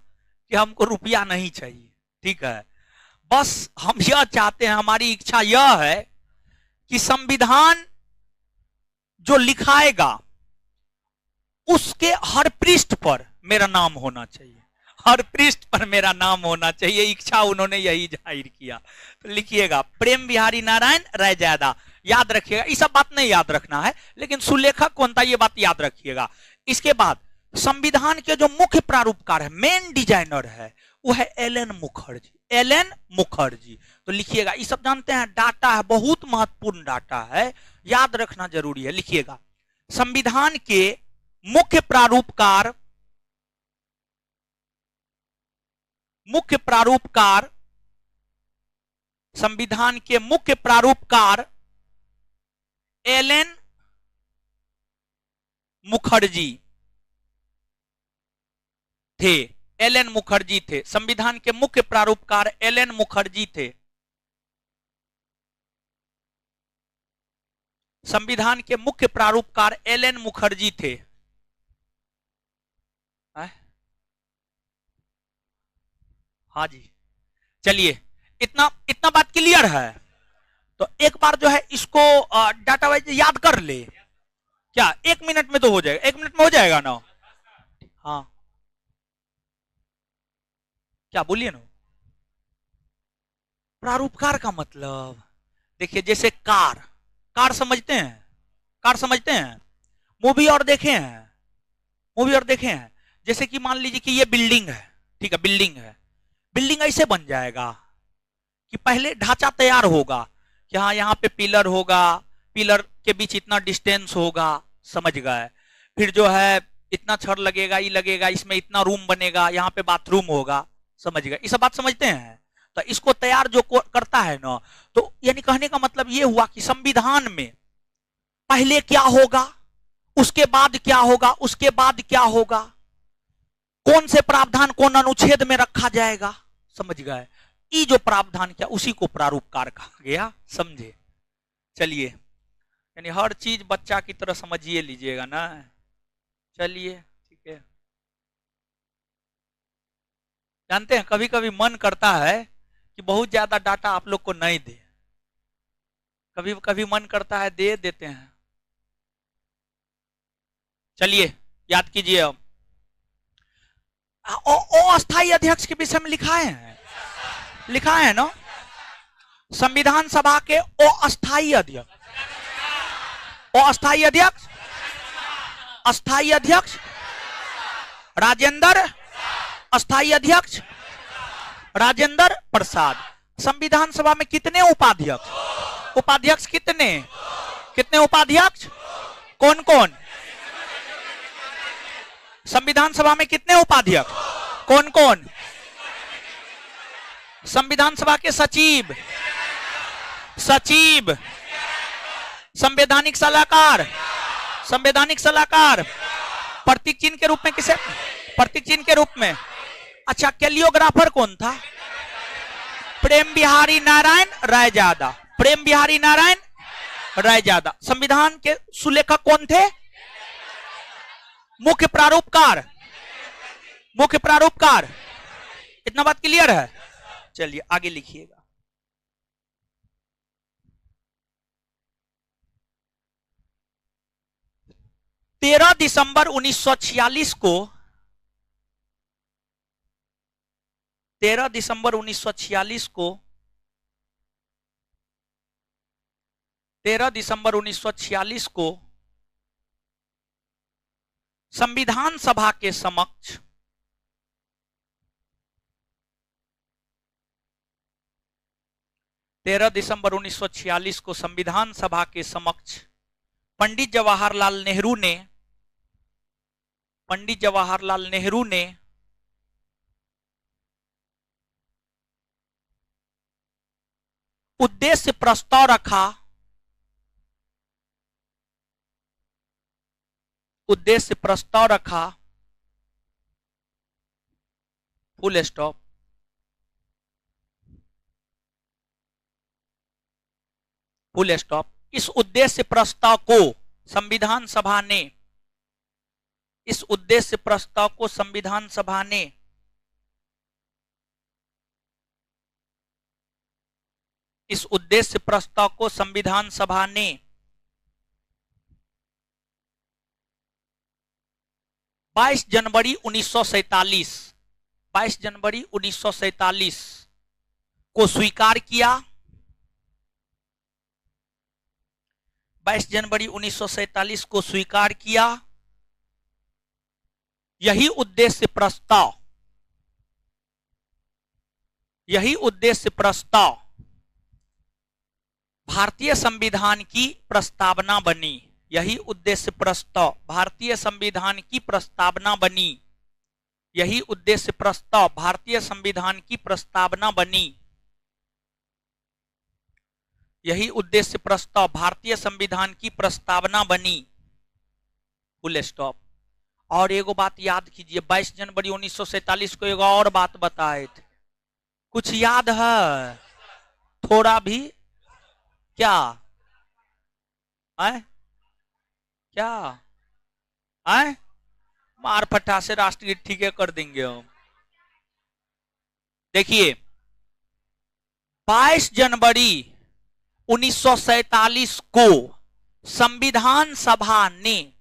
कि हमको रुपया नहीं चाहिए, ठीक है, बस हम यह चाहते हैं, हमारी इच्छा यह है कि संविधान जो लिखाएगा उसके हर पृष्ठ पर मेरा नाम होना चाहिए, हर पृष्ठ पर मेरा नाम होना चाहिए। इच्छा उन्होंने यही जाहिर किया। तो लिखिएगा प्रेम बिहारी नारायण रायजादा, याद रखिएगा। ये सब बात नहीं याद रखना है, लेकिन सुलेखक कौन था ये बात याद रखिएगा। इसके बाद संविधान के जो मुख्य प्रारूपकार है, मेन डिजाइनर है, वो है एलएन मुखर्जी। एलएन मुखर्जी, तो लिखिएगा। ये सब जानते हैं, डाटा है, बहुत महत्वपूर्ण डाटा है, याद रखना जरूरी है। लिखिएगा संविधान के मुख्य प्रारूपकार, मुख्य प्रारूपकार, संविधान के मुख्य प्रारूपकार एलएन मुखर्जी थे। एलएन मुखर्जी थे, संविधान के मुख्य प्रारूपकार एलएन मुखर्जी थे। संविधान के मुख्य प्रारूपकार एलएन मुखर्जी थे। हाँ जी। चलिए, इतना इतना बात क्लियर है। तो एक बार जो है इसको डाटा वाइज याद कर ले। क्या 1 मिनट में तो हो जाएगा? 1 मिनट में हो जाएगा ना? हाँ, क्या बोलिए ना। प्रारूपकार का मतलब देखिए, जैसे कार, कार समझते हैं? कार समझते हैं? मूवी और देखे हैं? मूवी और देखे हैं? जैसे कि मान लीजिए कि ये बिल्डिंग है, ठीक है, बिल्डिंग है। बिल्डिंग ऐसे बन जाएगा कि पहले ढांचा तैयार होगा कि हाँ यहाँ पे पिलर होगा, पिलर के बीच इतना डिस्टेंस होगा, समझ गए। फिर जो है इतना छड़ लगेगा, ये लगेगा, इसमें इतना रूम बनेगा, यहाँ पे बाथरूम होगा, समझ गए। ये सब बात समझते हैं? तो इसको तैयार जो करता है ना, तो यानी कहने का मतलब ये हुआ कि संविधान में पहले क्या होगा, उसके बाद क्या होगा, उसके बाद क्या होगा, कौन से प्रावधान कौन अनुच्छेद में रखा जाएगा, समझ गए। ये जो प्रावधान क्या, उसी को प्रारूपकार कहा गया, समझे। चलिए, यानी हर चीज बच्चा की तरह समझिए लीजिएगा ना। चलिए, ठीक है। जानते हैं कभी कभी मन करता है कि बहुत ज्यादा डाटा आप लोग को नहीं दे, कभी कभी मन करता है दे देते हैं। चलिए, याद कीजिए। अब अस्थायी अध्यक्ष के विषय में लिखा है, लिखा है ना? संविधान सभा के अस्थायी अध्यक्ष, अस्थायी अध्यक्ष, अस्थायी अध्यक्ष राजेंद्र, अस्थायी अध्यक्ष राजेंद्र प्रसाद। संविधान सभा में कितने उपाध्यक्ष? उपाध्यक्ष कितने? कितने उपाध्यक्ष? कौन कौन? संविधान सभा में कितने उपाध्यक्ष? कौन कौन? संविधान सभा के सचिव, सचिव, संवैधानिक सलाहकार, संवैधानिक सलाहकार, प्रतीक चिन्ह के रूप में किसे? प्रतीक चिन्ह के रूप में। अच्छा, कैलियोग्राफर कौन था? प्रेम बिहारी नारायण रायजादा, प्रेम बिहारी नारायण रायजादा। संविधान के सुलेखक कौन थे? मुख्य प्रारूपकार, मुख्य प्रारूपकार। इतना बात क्लियर है? चलिए आगे लिखिएगा। 13 दिसंबर 1946 को, 13 दिसंबर 1946 को, 13 दिसंबर 1946 को संविधान सभा के समक्ष तेरह दिसंबर 1946 को संविधान सभा के समक्ष पंडित जवाहरलाल नेहरू ने, पंडित जवाहरलाल नेहरू ने उद्देश्य प्रस्ताव रखा, उद्देश्य प्रस्ताव रखा, फुल स्टॉप। Full stop. इस उद्देश्य प्रस्ताव को संविधान सभा ने, इस उद्देश्य प्रस्ताव को संविधान सभा ने इस उद्देश्य प्रस्ताव को संविधान सभा ने 22 जनवरी 1947, 22 जनवरी 1947 को स्वीकार किया। 22 जनवरी 1947 को स्वीकार किया। यही उद्देश्य प्रस्ताव, यही उद्देश्य प्रस्ताव भारतीय संविधान की प्रस्तावना बनी। यही उद्देश्य प्रस्ताव भारतीय संविधान की प्रस्तावना बनी। यही उद्देश्य प्रस्ताव भारतीय संविधान की प्रस्तावना बनी। यही उद्देश्य प्रस्ताव भारतीय संविधान की प्रस्तावना बनी। Full stop. और एगो बात याद कीजिए, 22 जनवरी 1947 को एगो और बात बताए थे, कुछ याद है? थोड़ा भी? क्या है? क्या है? मार फटा से राष्ट्रगीत ठीक है कर देंगे हम। देखिए 22 जनवरी 1947 को संविधान सभा ने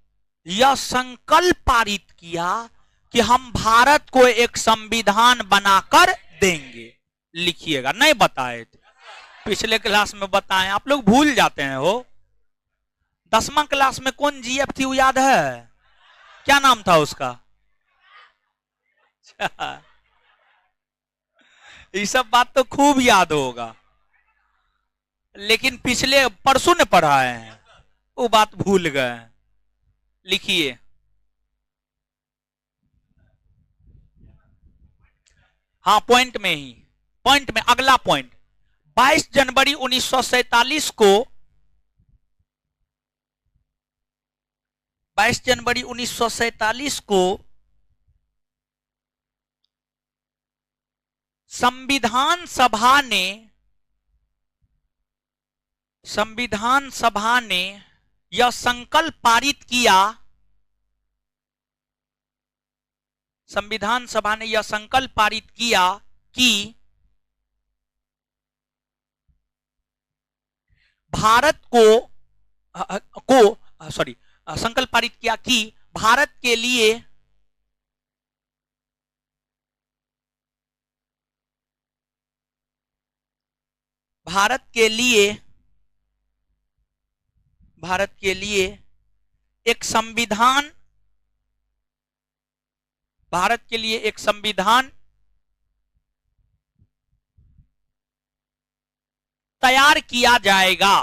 यह संकल्प पारित किया कि हम भारत को एक संविधान बनाकर देंगे। लिखिएगा, नहीं बताए थे पिछले क्लास में, बताएं, आप लोग भूल जाते हैं हो। 10वां क्लास में कौन जीएफ थी वो याद है? क्या नाम था उसका? ये सब बात तो खूब याद होगा, लेकिन पिछले परसों ने पढ़ा है, वो बात भूल गए। लिखिए, हाँ पॉइंट में ही, पॉइंट में अगला पॉइंट, 22 जनवरी 1947 को 22 जनवरी 1947 को संविधान सभा ने यह संकल्प पारित किया, संविधान सभा ने यह संकल्प पारित किया कि भारत संकल्प पारित किया कि भारत के लिए एक संविधान तैयार किया जाएगा।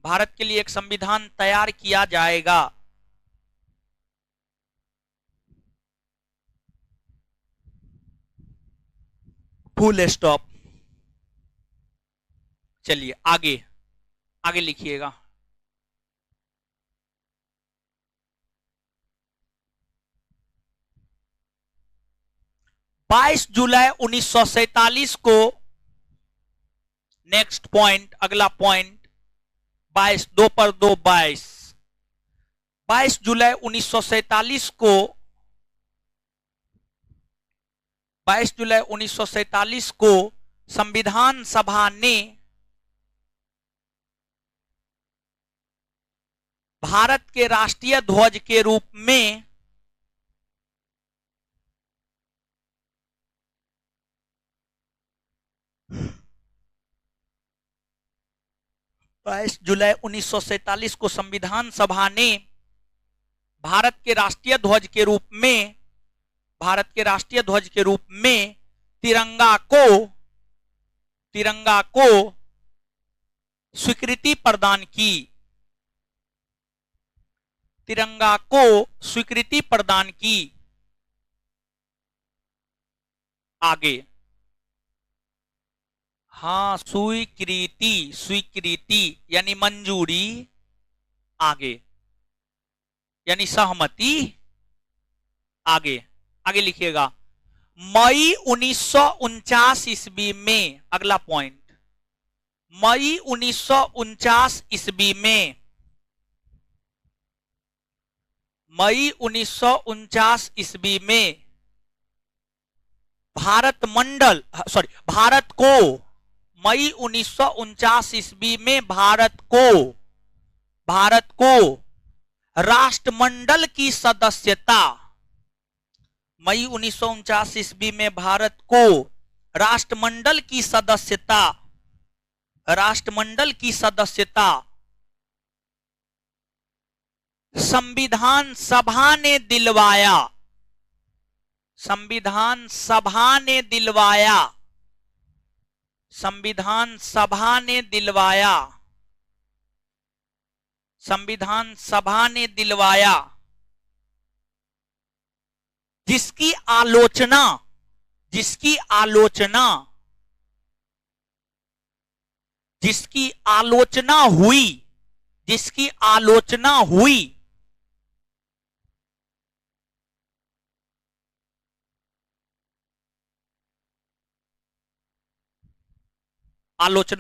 भारत के लिए एक संविधान तैयार किया जाएगा। Full stop. चलिए आगे आगे लिखिएगा। बाईस जुलाई 1947 को, नेक्स्ट पॉइंट, अगला पॉइंट 22, 2 पर 2 22, 22 जुलाई 1947 को, 22 जुलाई 1947 को संविधान सभा ने भारत के राष्ट्रीय ध्वज के रूप में 22 जुलाई 1947 को संविधान सभा ने भारत के राष्ट्रीय ध्वज के रूप में तिरंगा को स्वीकृति प्रदान की। तिरंगा को स्वीकृति प्रदान की। आगे, हाँ स्वीकृति यानी मंजूरी, आगे यानी सहमति। आगे आगे लिखिएगा। मई 1949 ईस्वी में, अगला पॉइंट, मई 1949 ईस्वी में, मई 1949 ईस्वी में भारत को, मई 1949 ईस्वी में भारत को राष्ट्रमंडल की सदस्यता, मई 1949 ईस्वी में भारत को राष्ट्रमंडल की सदस्यता संविधान सभा ने दिलवाया। संविधान सभा ने दिलवाया। संविधान सभा ने दिलवाया। संविधान सभा ने दिलवाया, जिसकी आलोचना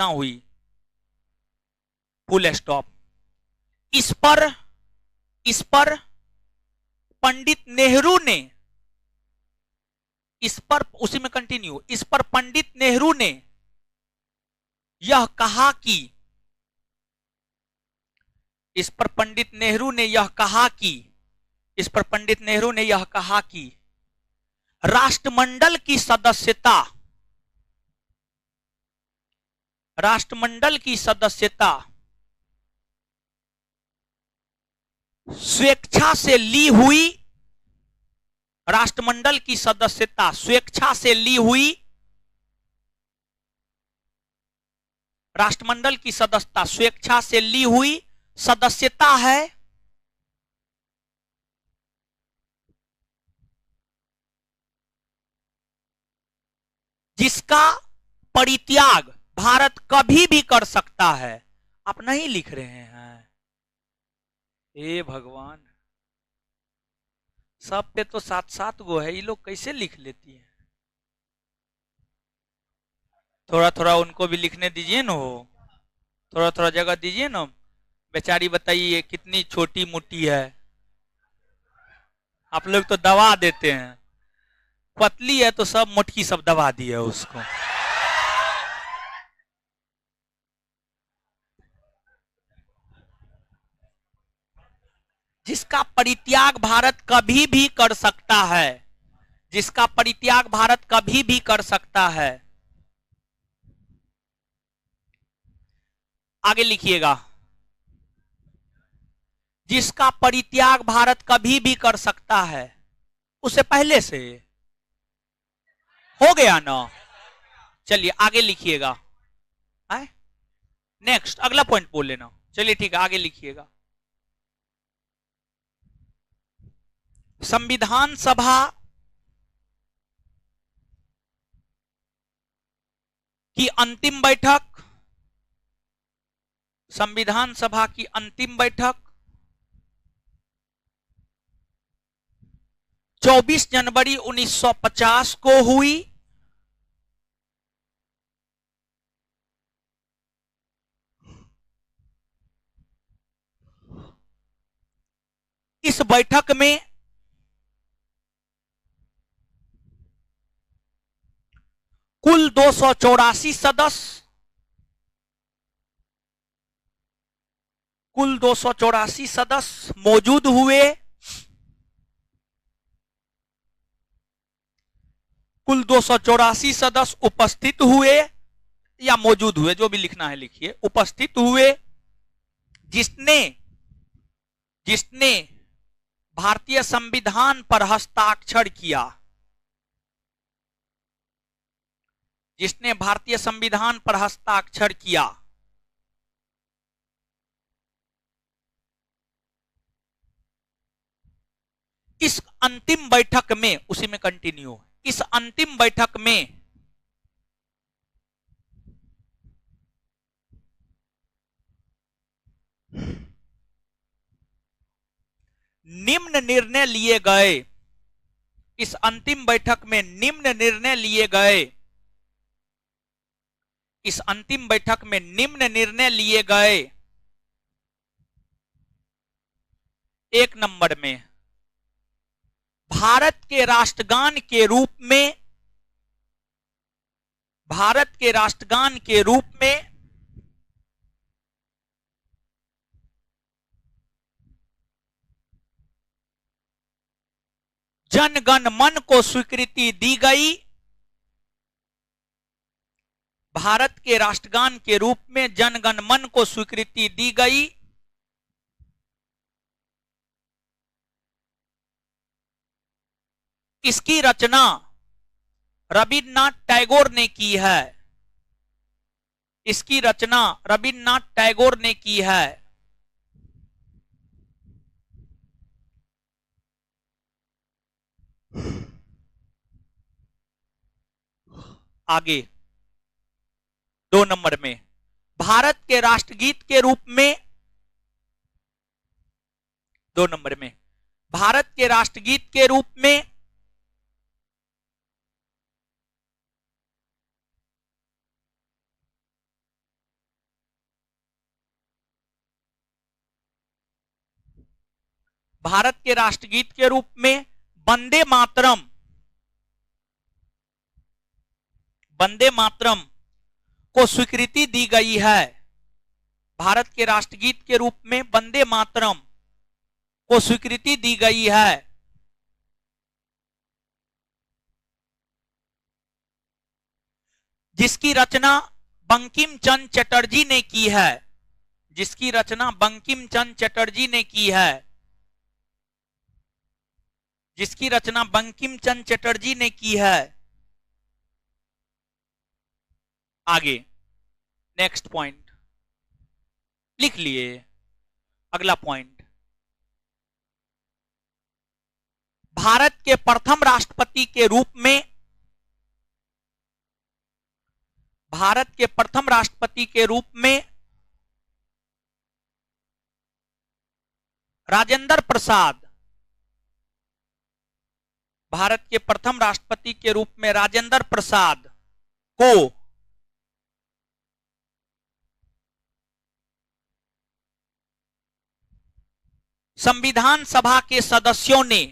हुई। Full stop. इस पर पंडित नेहरू ने इस पर, उसी में कंटिन्यू, इस पर पंडित नेहरू ने यह कहा कि, इस पर पंडित नेहरू ने यह कहा कि, इस पर पंडित नेहरू ने यह कहा कि राष्ट्रमंडल की सदस्यता, राष्ट्रमंडल की सदस्यता स्वेच्छा से ली हुई, राष्ट्रमंडल की सदस्यता स्वेच्छा से ली हुई, राष्ट्रमंडल की सदस्यता स्वेच्छा से ली हुई सदस्यता है, जिसका परित्याग भारत कभी भी कर सकता है। आप नहीं लिख रहे हैं, हे भगवान, सब पे तो 7-7 गो है, ये लोग कैसे लिख लेती है। थोड़ा थोड़ा उनको भी लिखने दीजिए ना, हो थोड़ा थोड़ा जगह दीजिए ना। बेचारी बताइए कितनी छोटी मोटी है, आप लोग तो दबा देते हैं। पतली है तो सब मोटकी सब दबा दी है उसको। जिसका परित्याग भारत कभी भी कर सकता है, जिसका परित्याग भारत कभी भी कर सकता है। आगे लिखिएगा, जिसका परित्याग भारत कभी भी कर सकता है। उससे पहले से हो गया ना। चलिए आगे लिखिएगा, नेक्स्ट अगला पॉइंट बोल लेना। चलिए ठीक है, आगे लिखिएगा। संविधान सभा की अंतिम बैठक, संविधान सभा की अंतिम बैठक 24 जनवरी 1950 को हुई। इस बैठक में कुल 284 सदस्य, कुल 284 सदस्य मौजूद हुए। कुल 284 सदस्य उपस्थित हुए या मौजूद हुए, जो भी लिखना है लिखिए, उपस्थित हुए। जिसने जिसने भारतीय संविधान पर हस्ताक्षर किया, जिसने भारतीय संविधान पर हस्ताक्षर किया। इस अंतिम बैठक में, उसी में कंटिन्यू, इस अंतिम बैठक में निम्न निर्णय लिए गए, इस अंतिम बैठक में निम्न निर्णय लिए गए, इस अंतिम बैठक में निम्न निर्णय लिए गए। एक नंबर में, भारत के राष्ट्रगान के रूप में, भारत के राष्ट्रगान के रूप में जन गण मन को स्वीकृति दी गई। भारत के राष्ट्रगान के रूप में जन गण मन को स्वीकृति दी गई। इसकी रचना रविन्द्रनाथ टैगोर ने की है, इसकी रचना रविन्द्रनाथ टैगोर ने की है। आगे 2 नंबर में, भारत के राष्ट्रगीत के रूप में, 2 नंबर में, भारत के राष्ट्रगीत के रूप में भारत के राष्ट्रगीत के रूप में वंदे मातरम, वंदे मातरम को स्वीकृति दी गई है। भारत के राष्ट्रगीत के रूप में वंदे मातरम को स्वीकृति दी गई है। जिसकी रचना बंकिम चंद्र चटर्जी ने की है। जिसकी रचना बंकिम चंद्र चटर्जी ने की है। जिसकी रचना बंकिम चंद्र चटर्जी ने की है। आगे नेक्स्ट पॉइंट लिख लिए। अगला पॉइंट, भारत के प्रथम राष्ट्रपति के रूप में, भारत के प्रथम राष्ट्रपति के रूप में राजेंद्र प्रसाद, भारत के प्रथम राष्ट्रपति के रूप में राजेंद्र प्रसाद को संविधान सभा के सदस्यों ने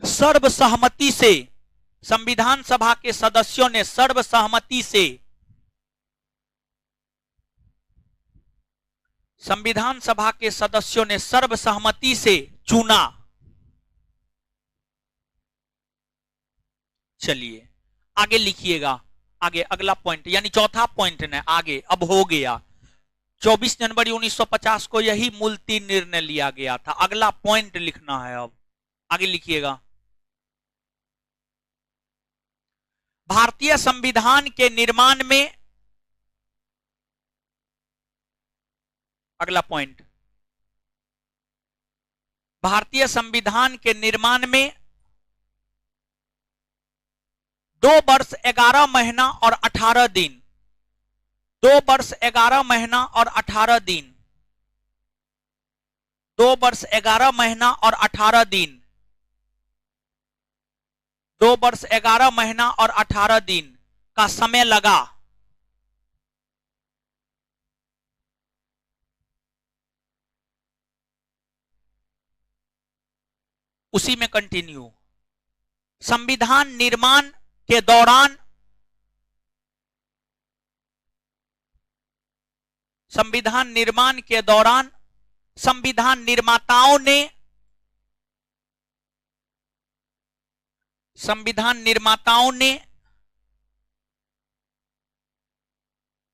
सर्वसहमति से, संविधान सभा के सदस्यों ने सर्वसहमति से, संविधान सभा के सदस्यों ने सर्वसहमति से चुना। चलिए आगे लिखिएगा। आगे अगला पॉइंट यानी चौथा पॉइंट ने आगे अब हो गया। 24 जनवरी 1950 को यही मूलतः निर्णय लिया गया था। अगला पॉइंट लिखना है। अब आगे लिखिएगा। भारतीय संविधान के निर्माण में, अगला पॉइंट, भारतीय संविधान के निर्माण में 2 वर्ष 11 महीना और 18 दिन, 2 वर्ष 11 महीना और 18 दिन, 2 वर्ष 11 महीना और 18 दिन, 2 वर्ष 11 महीना और 18 दिन का समय लगा। उसी में कंटिन्यू। संविधान निर्माण के दौरान, संविधान निर्माण के दौरान संविधान निर्माताओं ने, संविधान निर्माताओं ने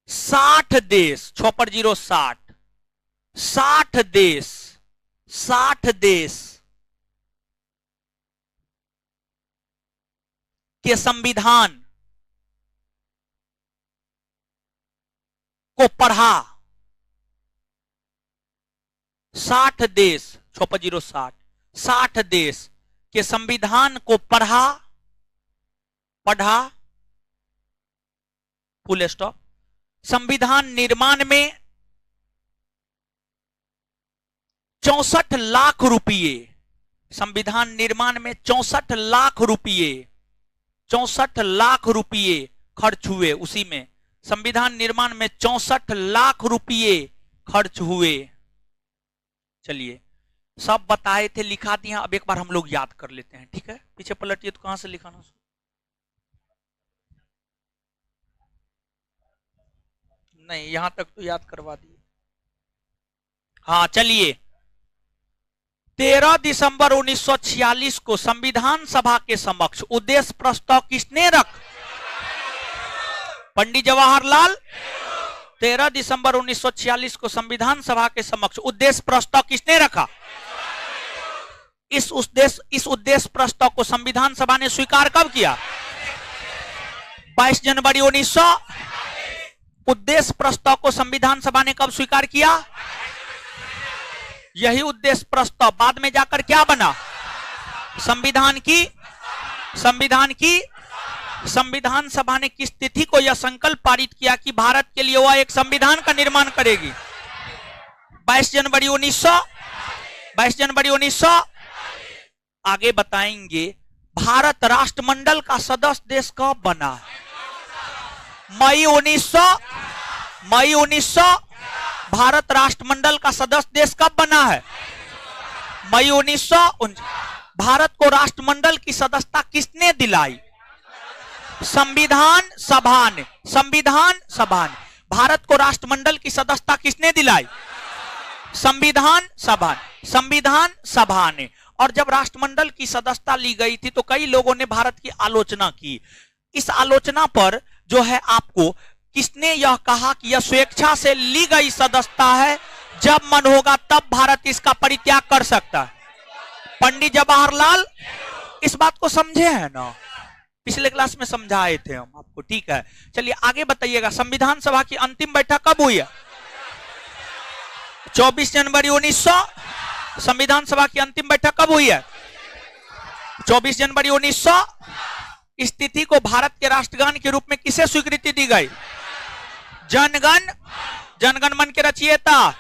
60 देश, 60 देश, 60 देश के संविधान को पढ़ा। 60 देश, 60 देश के संविधान को पढ़ा, फुल स्टॉप। संविधान निर्माण में 64 लाख रुपये, संविधान निर्माण में 64 लाख रुपये, 64 लाख रुपये खर्च हुए। उसी में संविधान निर्माण में 64 लाख रुपये खर्च हुए। चलिए सब बताए थे, लिखा दिया। अब एक बार हम लोग याद कर लेते हैं, ठीक है? पीछे पलटिए तो कहां से लिखाना, नहीं यहां तक तो याद करवा दिए। हाँ चलिए, 13 दिसंबर 1946 को संविधान सभा के समक्ष उद्देश्य प्रस्ताव किसने रख? पंडित जवाहरलाल। 13 दिसंबर 1946 को संविधान सभा के समक्ष उद्देश्य प्रस्ताव किसने रखा? इस उद्देश्य प्रस्ताव को संविधान सभा ने स्वीकार कब किया? 22 जनवरी 1900। उद्देश्य प्रस्ताव को संविधान सभा ने कब स्वीकार किया? यही उद्देश्य प्रस्ताव बाद में जाकर क्या बना? संविधान सभा ने किस तिथि को यह संकल्प पारित किया कि भारत के लिए वह एक संविधान का निर्माण करेगी? 22 जनवरी 1900। 22 जनवरी 1900। आगे बताएंगे भारत राष्ट्रमंडल का सदस्य देश कब बना? मई 1900। भारत राष्ट्रमंडल का सदस्य देश कब बना है? मई 1949। भारत को राष्ट्रमंडल की सदस्यता किसने दिलाई? संविधान सभा ने। संविधान सभा ने। भारत को राष्ट्रमंडल की सदस्यता किसने दिलाई? संविधान सभा ने। संविधान सभा ने। और जब राष्ट्रमंडल की सदस्यता ली गई थी तो कई लोगों ने भारत की आलोचना की। इस आलोचना पर जो है आपको किसने यह कहा कि यह स्वेच्छा से ली गई सदस्यता है, जब मन होगा तब भारत इसका परित्याग कर सकता है? पंडित जवाहरलाल। इस बात को समझे हैं ना? पिछले क्लास में समझाए थे हम आपको, ठीक है। चलिए आगे बताइएगा, संविधान सभा की अंतिम बैठक कब हुई है? 24 जनवरी 1900। संविधान सभा की अंतिम बैठक कब हुई है? 24 जनवरी 1900। इस तिथि को भारत के राष्ट्रगान के रूप में किसे स्वीकृति दी गई? जनगण। जनगण मन के रचयिता।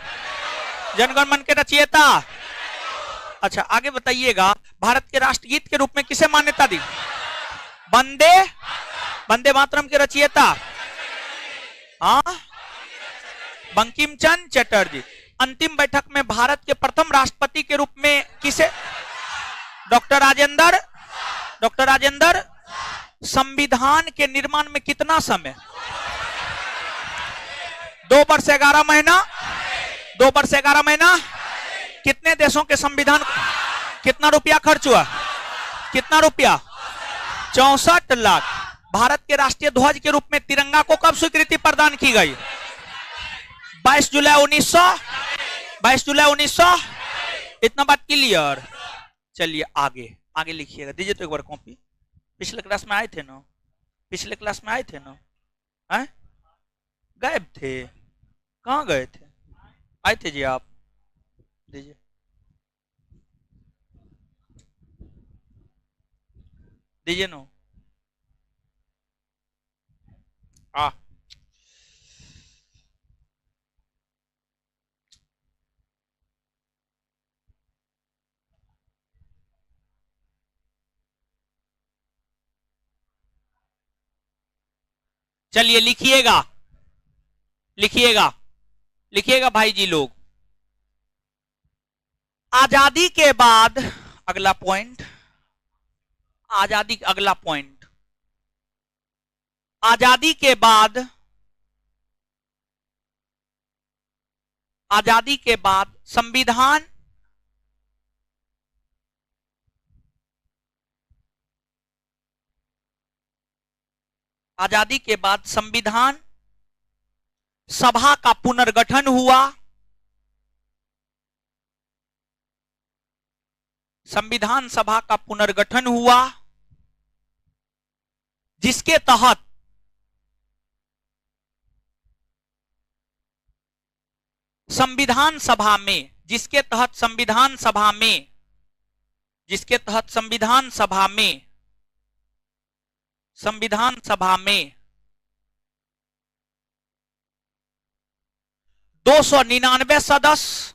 जनगण मन के रचयिता। अच्छा आगे बताइएगा, भारत के राष्ट्रगीत के रूप में किसे मान्यता दी? वंदे। वंदे मातरम के रचयिता? हाँ, बंकिम चंद्र चटर्जी। अंतिम बैठक में भारत के प्रथम राष्ट्रपति के रूप में किसे? डॉक्टर राजेंद्र। डॉक्टर राजेंद्र। संविधान के निर्माण में कितना समय? 2 वर्ष 11 महीना। 2 वर्ष 11 महीना। कितने देशों के संविधान? कितना रुपया खर्च हुआ? कितना रुपया? 64 लाख। भारत के राष्ट्रीय ध्वज के रूप में तिरंगा को कब स्वीकृति प्रदान की गई? 22 जुलाई 1900। 22 जुलाई 1900। इतना बात क्लियर। चलिए आगे आगे लिखिएगा, दीजिए तो एक बार कॉपी। पिछले क्लास में आए थे ना? पिछले क्लास में आए थे ना? हैं? गायब थे, कहाँ गए थे? आए थे जी आप, दीजिए। दीजिए नो। चलिए लिखिएगा, लिखिएगा, लिखिएगा भाई जी लोग। आजादी के बाद अगला पॉइंट, आजादी अगला पॉइंट, आजादी के बाद, आजादी के बाद संविधान, आजादी के बाद संविधान सभा का पुनर्गठन हुआ। संविधान सभा का पुनर्गठन हुआ जिसके तहत संविधान सभा में, जिसके तहत संविधान सभा में, जिसके तहत संविधान सभा में, संविधान सभा में 299 सदस्य,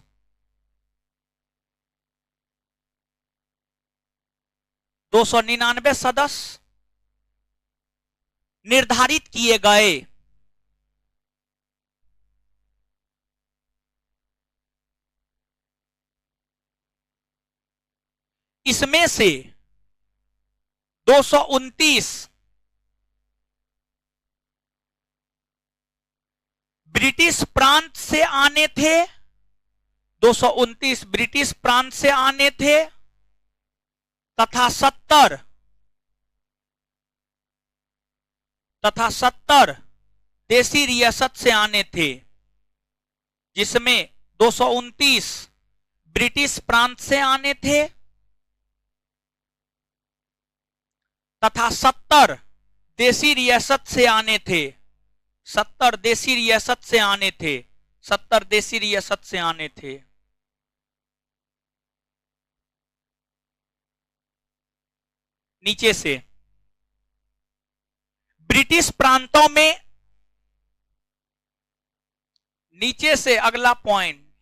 299 सदस्य निर्धारित किए गए। इसमें से 229 ब्रिटिश प्रांत से आने थे, 229 ब्रिटिश प्रांत से आने थे तथा 70 देसी रियासत से आने थे, जिसमें 229 ब्रिटिश प्रांत से आने थे तथा 70 देसी रियासत से आने थे। 70 देसी रियासत से आने थे। 70 देसी रियासत से आने थे। नीचे से ब्रिटिश प्रांतों में, नीचे से अगला पॉइंट,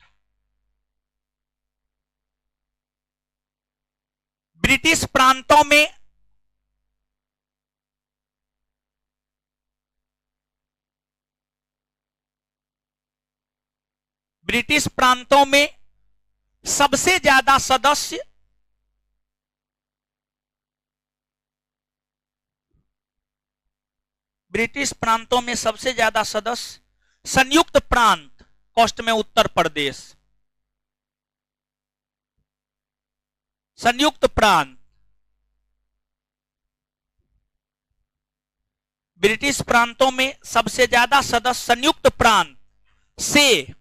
ब्रिटिश प्रांतों में ब्रिटिश प्रांतों में सबसे ज्यादा सदस्य ब्रिटिश प्रांतों में सबसे ज्यादा सदस्य संयुक्त प्रांत, कॉस्ट में उत्तर प्रदेश, संयुक्त प्रांत, ब्रिटिश प्रांतों में सबसे ज्यादा सदस्य संयुक्त प्रांत से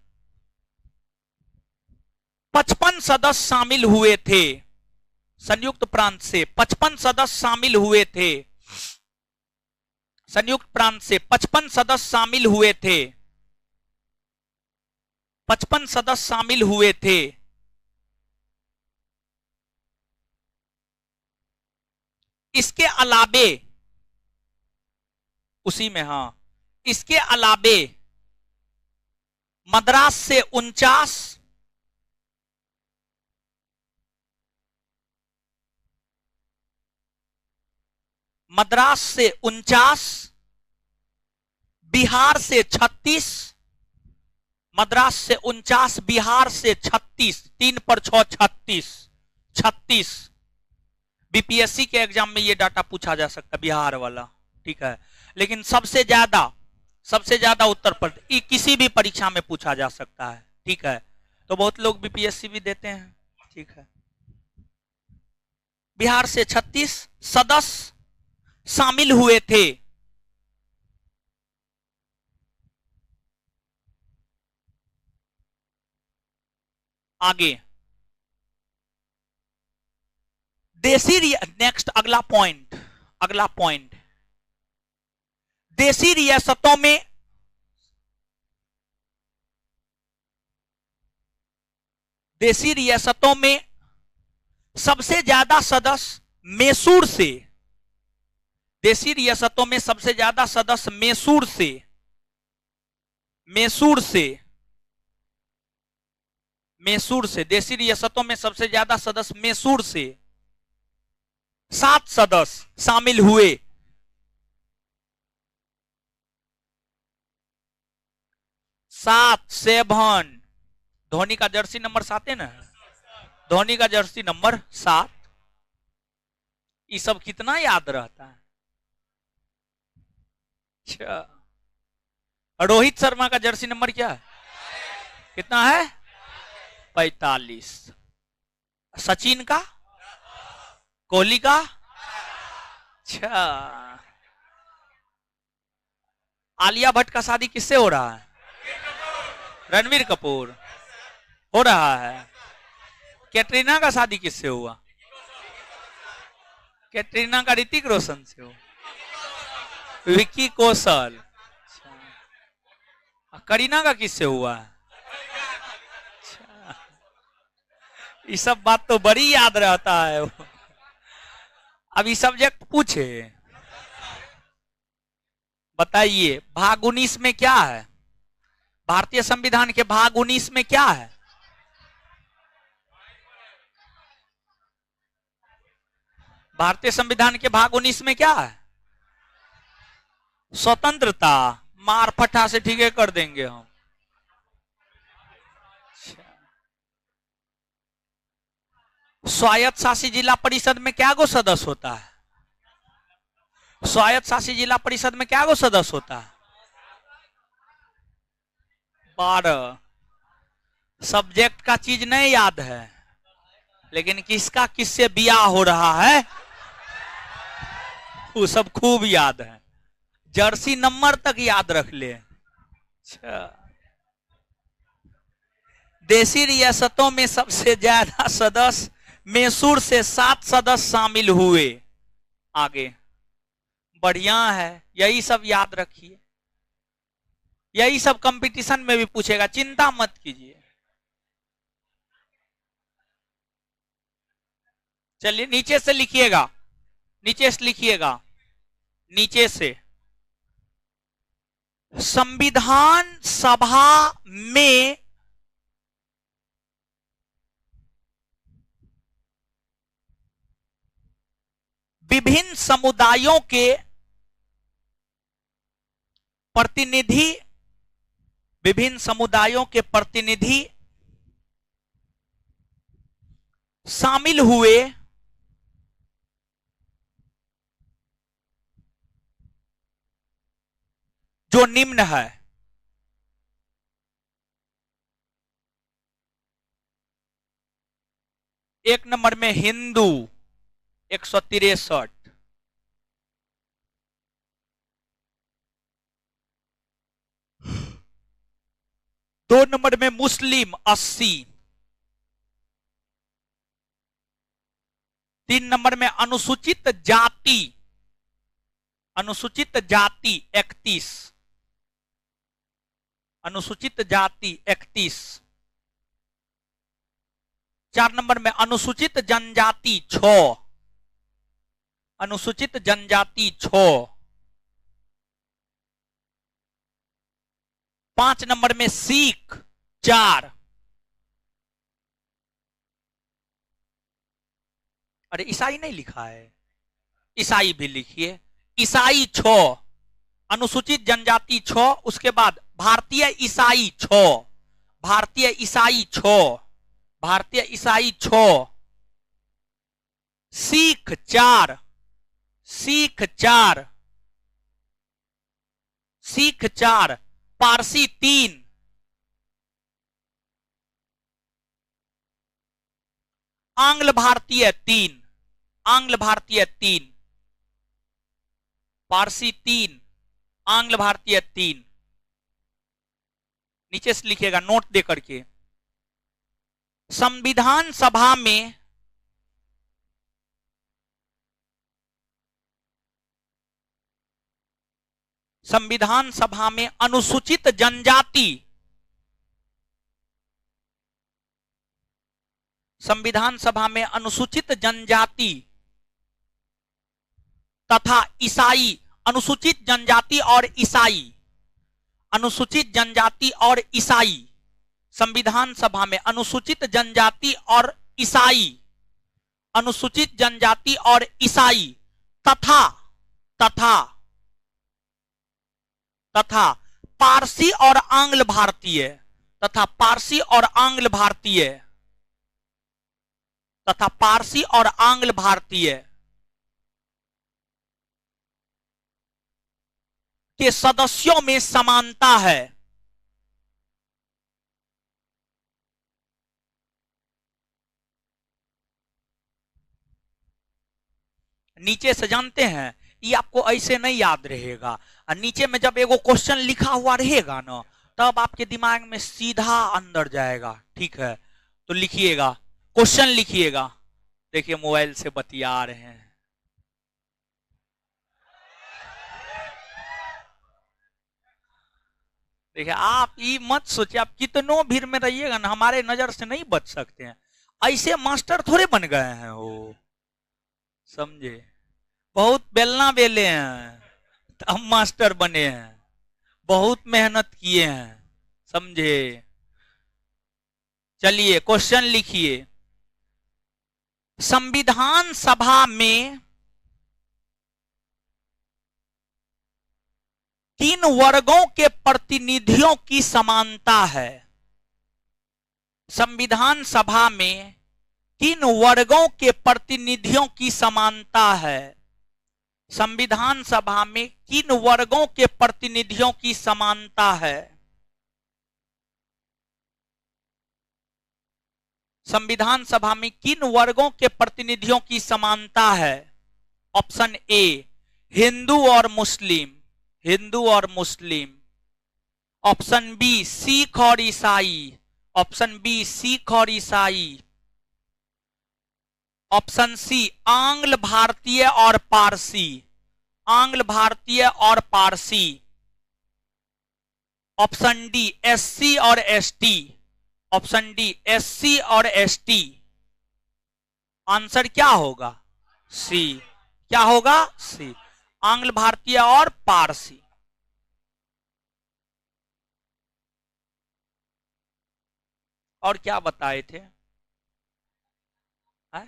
55 सदस्य शामिल हुए थे। संयुक्त प्रांत से 55 सदस्य शामिल हुए थे। संयुक्त प्रांत से 55 सदस्य शामिल हुए थे। 55 सदस्य शामिल हुए थे। इसके अलावे उसी में, हां, इसके अलावे मद्रास से 49, मद्रास से 49, बिहार से 36, मद्रास से 49, बिहार से 36, 3 पर 6 36, 36। बीपीएससी के एग्जाम में ये डाटा पूछा जा सकता है, बिहार वाला, ठीक है। लेकिन सबसे ज्यादा उत्तर प्रदेश, किसी भी परीक्षा में पूछा जा सकता है, ठीक है। तो बहुत लोग बीपीएससी भी देते हैं, ठीक है। बिहार से 36 सदस्य शामिल हुए थे। आगे देसी, नेक्स्ट अगला पॉइंट, देसी रियासतों में सबसे ज्यादा सदस्य मैसूर से, देसी रियासतों में सबसे ज्यादा सदस्य मैसूर से, देसी रियासतों में सबसे ज्यादा सदस्य मैसूर से 7 सदस्य शामिल हुए। 7 धोनी का जर्सी नंबर 7 है ना, धोनी का जर्सी नंबर 7। ये सब कितना याद रहता है। रोहित शर्मा का जर्सी नंबर क्या है, कितना है, 45। सचिन का, कोहली का, अच्छा। आलिया भट्ट का शादी किससे हो रहा है, रणवीर कपूर हो रहा है। कैटरीना का शादी किससे हुआ, कैटरीना का ऋतिक रोशन से हुआ, विक्की कौशल। करीना का किससे हुआ है, ये सब बात तो बड़ी याद रहता है। अभी सब्जेक्ट पूछे, बताइए भाग 19 में क्या है, भारतीय संविधान के भाग 19 में क्या है, भारतीय संविधान के भाग 19 में क्या है, स्वतंत्रता। मार फटा से ठीक है कर देंगे हम। स्वायत्त शासी जिला परिषद में क्या गो सदस्य होता है, स्वायत्त शासी जिला परिषद में क्या गो सदस्य होता है, 12। सब्जेक्ट का चीज नहीं याद है, लेकिन किसका किससे ब्याह हो रहा है वो सब खूब याद है। जर्सी नंबर तक याद रख ले। अच्छा, देसी रियासतों में सबसे ज्यादा सदस्य मैसूर से 7 सदस्य शामिल हुए। आगे बढ़िया है, यही सब याद रखिए, यही सब कंपटीशन में भी पूछेगा, चिंता मत कीजिए। चलिए नीचे से लिखिएगा, नीचे से लिखिएगा, नीचे से। संविधान सभा में विभिन्न समुदायों के प्रतिनिधि, विभिन्न समुदायों के प्रतिनिधि शामिल हुए जो निम्न है। एक नंबर में हिंदू 163, 2 नंबर में मुस्लिम 80, 3 नंबर में अनुसूचित जाति 31, अनुसूचित जाति 31, 4 नंबर में अनुसूचित जनजाति 6, अनुसूचित जनजाति 6, 5 नंबर में सिख 4। अरे ईसाई नहीं लिखा है, ईसाई भी लिखिए। ईसाई 6, अनुसूचित जनजाति 6, उसके बाद भारतीय ईसाई 6, भारतीय ईसाई 6, भारतीय ईसाई 6, सिख 4, सिख 4, सिख 4, पारसी 3, आंग्ल भारतीय 3, आंग्ल भारतीय 3, पारसी 3, आंग्ल भारतीय 3। नीचे से लिखिएगा नोट दे करके। संविधान सभा में संविधान सभा में अनुसूचित जनजाति, संविधान सभा में अनुसूचित जनजाति तथा ईसाई, अनुसूचित जनजाति और ईसाई, अनुसूचित जनजाति और ईसाई, संविधान सभा में अनुसूचित जनजाति और ईसाई, अनुसूचित जनजाति और ईसाई तथा तथा तथा पारसी और आंग्ल भारतीय, तथा पारसी और आंग्ल भारतीय, तथा पारसी और आंग्ल भारतीय के सदस्यों में समानता है। नीचे से जानते हैं, ये आपको ऐसे नहीं याद रहेगा, और नीचे में जब एगो क्वेश्चन लिखा हुआ रहेगा ना, तब आपके दिमाग में सीधा अंदर जाएगा। ठीक है, तो लिखिएगा, क्वेश्चन लिखिएगा। देखिए मोबाइल से बतिया रहे हैं। देखिए आप ये मत सोचिए, आप कितनों भीड़ में रहिएगा ना, हमारे नजर से नहीं बच सकते हैं। ऐसे मास्टर थोड़े बन गए हैं वो, समझे? बहुत बेलना बेले हैं तब मास्टर बने हैं, बहुत मेहनत किए हैं, समझे? चलिए क्वेश्चन लिखिए। संविधान सभा में किन वर्गों के प्रतिनिधियों की समानता है? संविधान सभा में किन वर्गों के प्रतिनिधियों की समानता है? संविधान सभा में किन वर्गों के प्रतिनिधियों की समानता है? संविधान सभा में किन वर्गों के प्रतिनिधियों की समानता है? ऑप्शन ए हिंदू और मुस्लिम, हिंदू और मुस्लिम। ऑप्शन बी सिख और ईसाई, ऑप्शन बी सिख और ईसाई। ऑप्शन सी आंग्ल भारतीय और पारसी, आंग्ल भारतीय और पारसी। ऑप्शन डी एससी और एसटी, ऑप्शन डी एससी और एसटी। आंसर क्या होगा? सी। क्या होगा? सी, आंग्ल भारतीय और पारसी। और क्या बताए थे? है?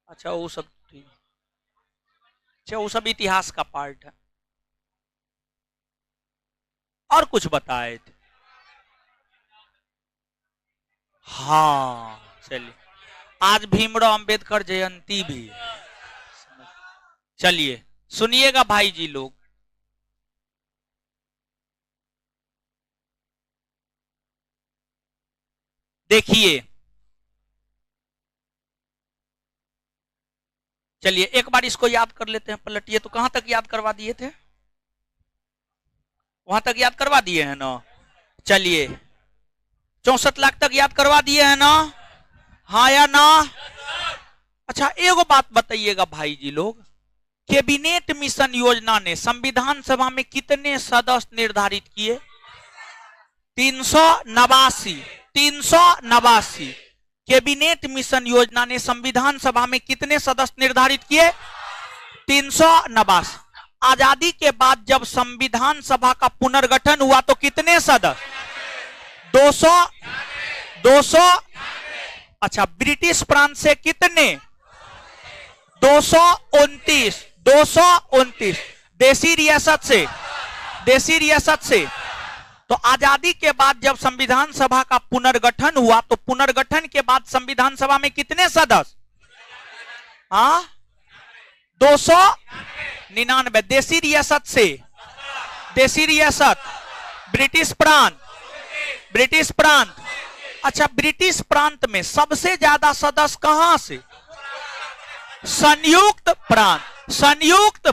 अच्छा वो सब, अच्छा वो सब इतिहास का पार्ट है। और कुछ बताए थे? हाँ चलिए, आज भीमराव अंबेडकर जयंती भी है। चलिए सुनिएगा भाई जी लोग, देखिए। चलिए एक बार इसको याद कर लेते हैं, पलटिए। तो कहां तक याद करवा दिए थे? वहां तक याद करवा दिए हैं ना? चलिए 64 लाख तक याद करवा दिए हैं ना? हाँ या ना? अच्छा एगो बात बताइएगा भाई जी लोग, कैबिनेट मिशन योजना ने संविधान सभा में कितने सदस्य निर्धारित किए? 389। 389। कैबिनेट मिशन योजना ने संविधान सभा में कितने सदस्य निर्धारित किए? 389। आजादी के बाद जब संविधान सभा का पुनर्गठन हुआ तो कितने सदस्य? 200। 200। अच्छा ब्रिटिश प्रांत से कितने? 229। 229। देसी रियासत से? देसी रियासत से। तो आजादी के बाद जब संविधान सभा का पुनर्गठन हुआ तो पुनर्गठन के बाद संविधान सभा में कितने सदस्य? हाँ 299। देसी रियासत से? देसी रियासत, ब्रिटिश प्रांत, ब्रिटिश प्रांत। अच्छा ब्रिटिश प्रांत में सबसे ज्यादा सदस्य कहां से? संयुक्त प्रांत। संयुक्त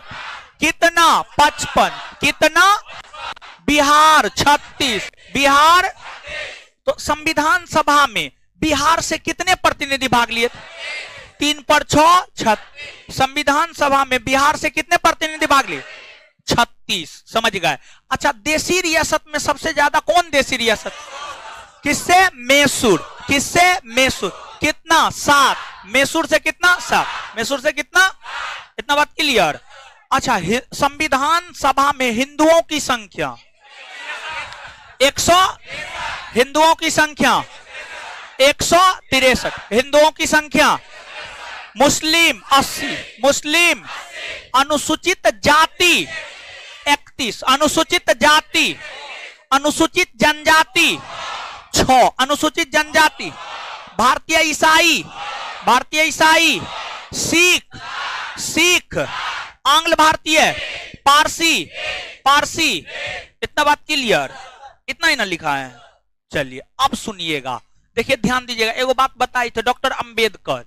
कितना? 55। कितना? बिहार 36। बिहार। तो संविधान सभा में बिहार से कितने प्रतिनिधि भाग लिए? 3 पर 6 36। संविधान सभा में बिहार से कितने प्रतिनिधि भाग लिए? 36। समझ गए? अच्छा देसी रियासत में सबसे ज्यादा कौन देसी रियासत? किससे? मैसूर। किससे? मैसूर। कितना? 7। मैसूर से कितना? 7। मैसूर से कितना? इतना बात क्लियर। अच्छा संविधान सभा में हिंदुओं की संख्या 100। हिंदुओं की संख्या 163। हिंदुओं की संख्या। मुस्लिम 80। मुस्लिम। अनुसूचित जाति 31। अनुसूचित जाति। अनुसूचित जनजाति 6। अनुसूचित जनजाति। भारतीय ईसाई। भारतीय ईसाई। सिख। सिख। आंग्ल भारतीय। पारसी। पारसी। इतना बात क्लियर? इतना ही ना लिखा है। चलिए अब सुनिएगा, देखिए ध्यान दीजिएगा। एगो बात बताई थे डॉक्टर अंबेडकर,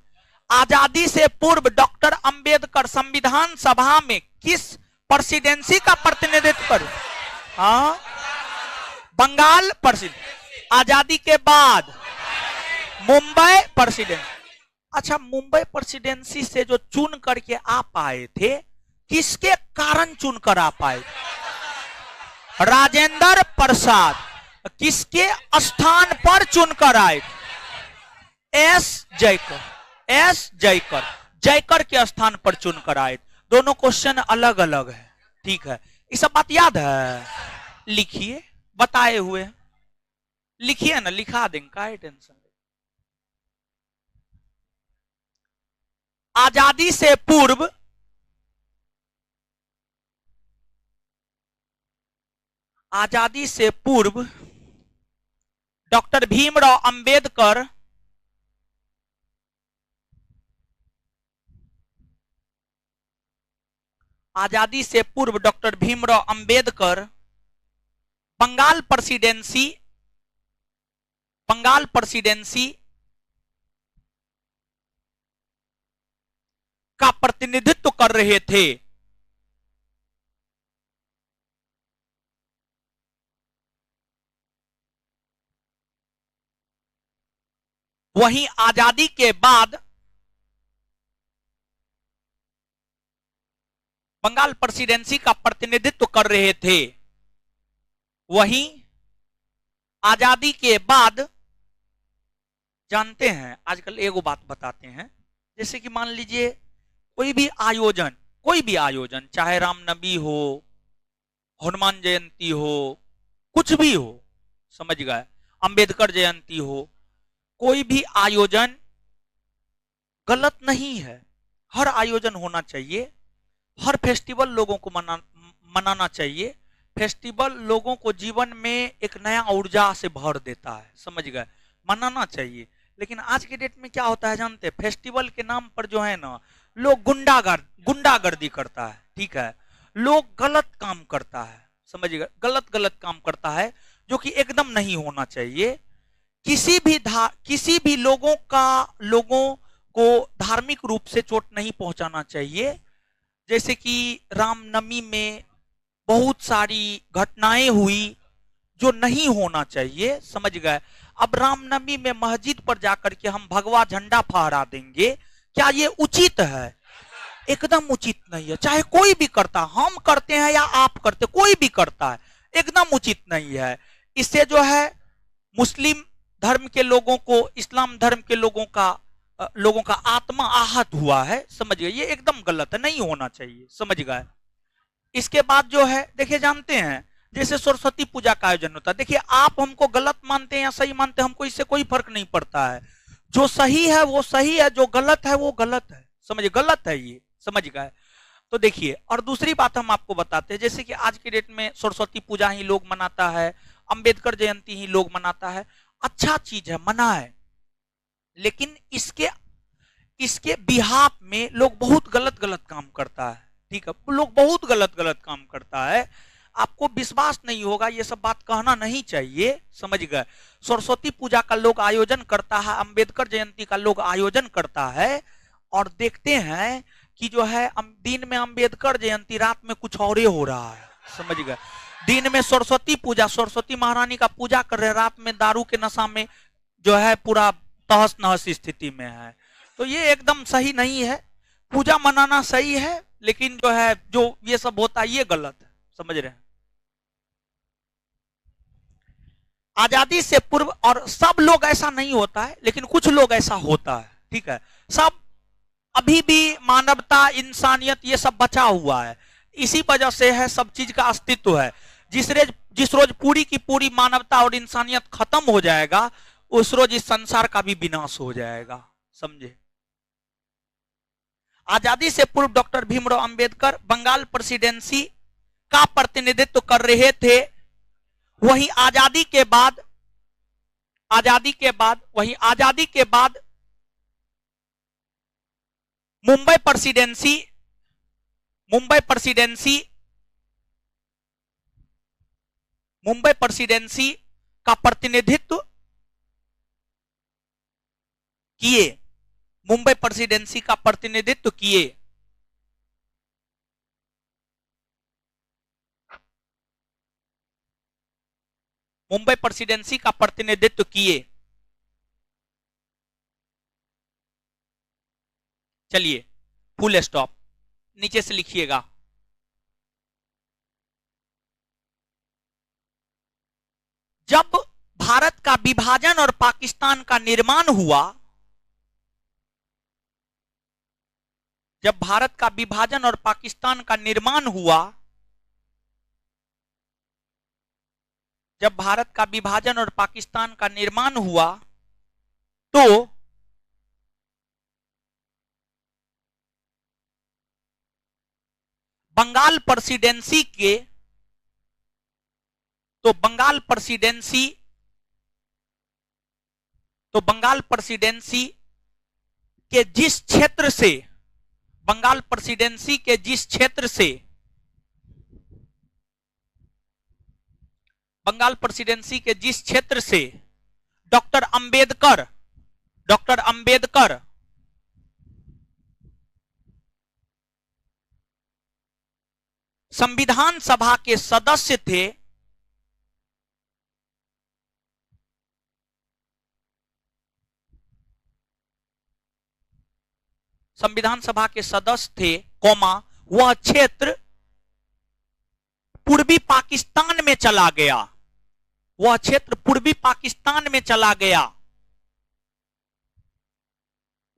आजादी से पूर्व डॉक्टर अंबेडकर संविधान सभा में किस प्रेसिडेंसी का प्रतिनिधित्व कर? हाँ बंगाल प्रेसिडेंसी। आजादी के बाद मुंबई प्रेसिडेंसी। अच्छा मुंबई प्रेसिडेंसी से जो चुन करके आ पाए थे, किसके कारण चुनकर आ पाए? राजेंद्र प्रसाद। किसके स्थान पर चुनकर आए? एस जयकर। एस जयकर। जयकर के स्थान पर चुनकर आए। दोनों क्वेश्चन अलग अलग है, ठीक है? ये सब बात याद है? लिखिए, बताए हुए लिखिए ना, लिखा देंगे, काहे टेंशन। आजादी से पूर्व आजादी से पूर्व डॉक्टर भीमराव अंबेडकर आजादी से पूर्व डॉक्टर भीमराव अंबेडकर बंगाल प्रेसिडेंसी का प्रतिनिधित्व कर रहे थे। वहीं आजादी के बाद बंगाल प्रेसिडेंसी का प्रतिनिधित्व कर रहे थे। वहीं आजादी के बाद जानते हैं, आजकल एगो बात बताते हैं, जैसे कि मान लीजिए कोई भी आयोजन, चाहे रामनवमी हो, हनुमान जयंती हो, कुछ भी हो, समझ गए, अंबेडकर जयंती हो, कोई भी आयोजन गलत नहीं है। हर आयोजन होना चाहिए, हर फेस्टिवल लोगों को मनाना चाहिए। फेस्टिवल लोगों को जीवन में एक नया ऊर्जा से भर देता है, समझ गए? मनाना चाहिए। लेकिन आज के डेट में क्या होता है जानते हैं, फेस्टिवल के नाम पर जो है ना, लोग गुंडागर्दी करता है, ठीक है, लोग गलत काम करता है, समझिएगा, गलत गलत काम करता है, जो कि एकदम नहीं होना चाहिए। किसी भी लोगों को धार्मिक रूप से चोट नहीं पहुंचाना चाहिए। जैसे कि रामनवमी में बहुत सारी घटनाएं हुई जो नहीं होना चाहिए, समझ गए। अब रामनवमी में मस्जिद पर जाकर के हम भगवा झंडा फहरा देंगे, क्या ये उचित है? एकदम उचित नहीं है। चाहे कोई भी करता, हम करते हैं या आप करते, कोई भी करता है, एकदम उचित नहीं है। इससे जो है मुस्लिम धर्म के लोगों को, इस्लाम धर्म के लोगों का आत्मा आहत हुआ है, समझ गए, ये एकदम गलत है, नहीं होना चाहिए, समझ गए। इसके बाद जो है देखिए, जानते हैं जैसे सरस्वती पूजा का आयोजन होता है, देखिए आप हमको गलत मानते हैं या सही मानते हैं, हमको इससे कोई फर्क नहीं पड़ता है। जो सही है वो सही है, जो गलत है वो गलत है, समझिए, गलत है ये, समझ गए। तो देखिए, और दूसरी बात हम आपको बताते हैं, जैसे कि आज के डेट में सरस्वती पूजा ही लोग मनाता है, अंबेडकर जयंती ही लोग मनाता है, अच्छा चीज है, मना है, लेकिन इसके बिहाफ में लोग बहुत गलत गलत काम करता है, ठीक है, लोग बहुत गलत गलत काम करता है, आपको विश्वास नहीं होगा, ये सब बात कहना नहीं चाहिए, समझ गए। सरस्वती पूजा का लोग आयोजन करता है, अंबेडकर जयंती का लोग आयोजन करता है, और देखते हैं कि जो है दिन में अंबेडकर जयंती, रात में कुछ और ही हो रहा है, समझ गए। दिन में सरस्वती पूजा, सरस्वती महारानी का पूजा कर रहे, रात में दारू के नशा में जो है पूरा तहस नहस स्थिति में है। तो ये एकदम सही नहीं है। पूजा मनाना सही है, लेकिन जो है जो ये सब होता है ये गलत है, समझ रहे हैं। आजादी से पूर्व, और सब लोग ऐसा नहीं होता है, लेकिन कुछ लोग ऐसा होता है, ठीक है, सब अभी भी मानवता, इंसानियत ये सब बचा हुआ है, इसी वजह से है, सब चीज का अस्तित्व है। जिस रोज पूरी की पूरी मानवता और इंसानियत खत्म हो जाएगा, उस रोज इस संसार का भी विनाश हो जाएगा, समझे। आजादी से पूर्व डॉक्टर भीमराव अंबेडकर बंगाल प्रेसिडेंसी का प्रतिनिधित्व कर रहे थे, वहीं आजादी के बाद मुंबई प्रेसिडेंसी का प्रतिनिधित्व किए, मुंबई प्रेसिडेंसी का प्रतिनिधित्व किए। मुंबई प्रेसिडेंसी का प्रतिनिधित्व किए। चलिए, फुल स्टॉप, नीचे से लिखिएगा। जब भारत का विभाजन और पाकिस्तान का निर्माण हुआ, जब भारत का विभाजन और पाकिस्तान का निर्माण हुआ, जब भारत का विभाजन और पाकिस्तान का निर्माण हुआ, तो बंगाल प्रेसिडेंसी के, बंगाल प्रेसिडेंसी के जिस क्षेत्र से, बंगाल प्रेसिडेंसी के जिस क्षेत्र से, बंगाल प्रेसिडेंसी के जिस क्षेत्र से डॉक्टर अंबेडकर संविधान सभा के सदस्य थे, संविधान सभा के सदस्य थे, कौमा, वह क्षेत्र पूर्वी पाकिस्तान में चला गया, वह क्षेत्र पूर्वी पाकिस्तान में चला गया,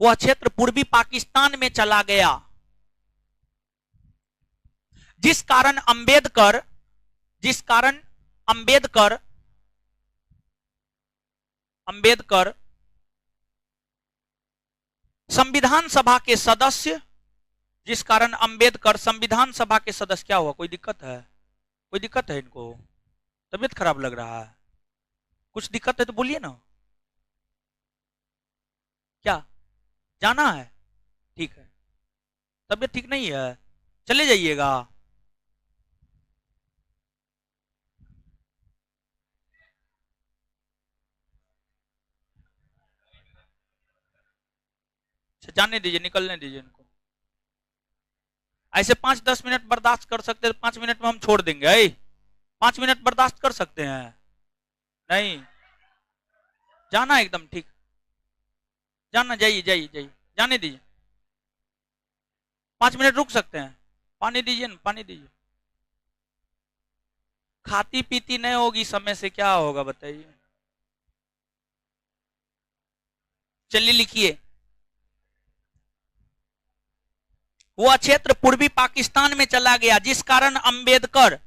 वह क्षेत्र पूर्वी पाकिस्तान में चला गया, जिस कारण अंबेडकर संविधान सभा के सदस्य, जिस कारण अंबेडकर संविधान सभा के सदस्य, क्या हुआ, कोई दिक्कत है? कोई दिक्कत है? इनको तबीयत खराब लग रहा है? कुछ दिक्कत है तो बोलिए ना। क्या जाना है? ठीक है। तबीयत ठीक नहीं है, चले जाइएगा। जाने दीजिए, निकलने दीजिए इनको। ऐसे 5-10 मिनट बर्दाश्त कर सकते हैं, 5 मिनट में हम छोड़ देंगे। 5 मिनट बर्दाश्त कर सकते हैं? नहीं, जाना एकदम ठीक। जाना, जाइए जाइए जाइए, जाने दीजिए। 5 मिनट रुक सकते हैं? पानी दीजिए ना, पानी दीजिए। खाती पीती नहीं होगी समय से, क्या होगा बताइए? चलिए लिखिए। वह क्षेत्र पूर्वी पाकिस्तान में चला गया जिस कारण अंबेडकर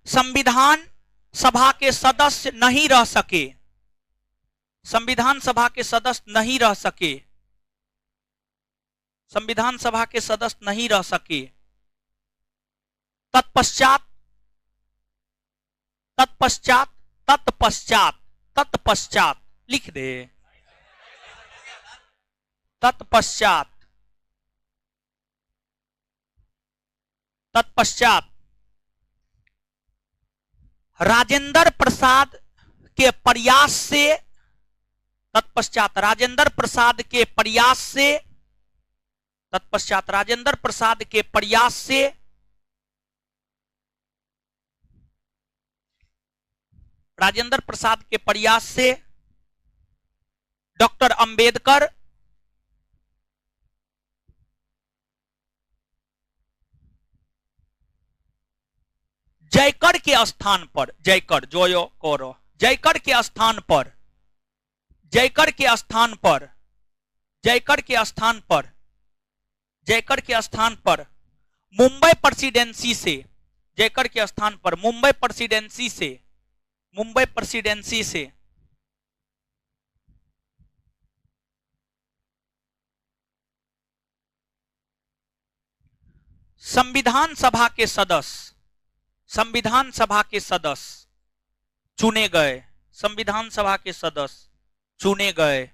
संविधान सभा के सदस्य नहीं रह सके। संविधान सभा के सदस्य नहीं रह सके। संविधान सभा के सदस्य नहीं रह सके। तत्पश्चात तत्पश्चात तत्पश्चात तत्पश्चात लिख दे। तत्पश्चात तत्पश्चात राजेंद्र प्रसाद के प्रयास से, तत्पश्चात राजेंद्र प्रसाद के प्रयास से, तत्पश्चात राजेंद्र प्रसाद के प्रयास से राजेंद्र प्रसाद के प्रयास से डॉक्टर अंबेडकर जयकर के स्थान पर, जयकर जोयो कोरो, जयकर के स्थान पर, जयकर के स्थान पर, जयकर के स्थान पर, जयकर के स्थान पर मुंबई प्रेसिडेंसी से, जयकर के स्थान पर मुंबई प्रेसिडेंसी से, मुंबई प्रेसिडेंसी से संविधान सभा के सदस्य, संविधान सभा के सदस्य चुने गए, संविधान सभा के सदस्य चुने गए।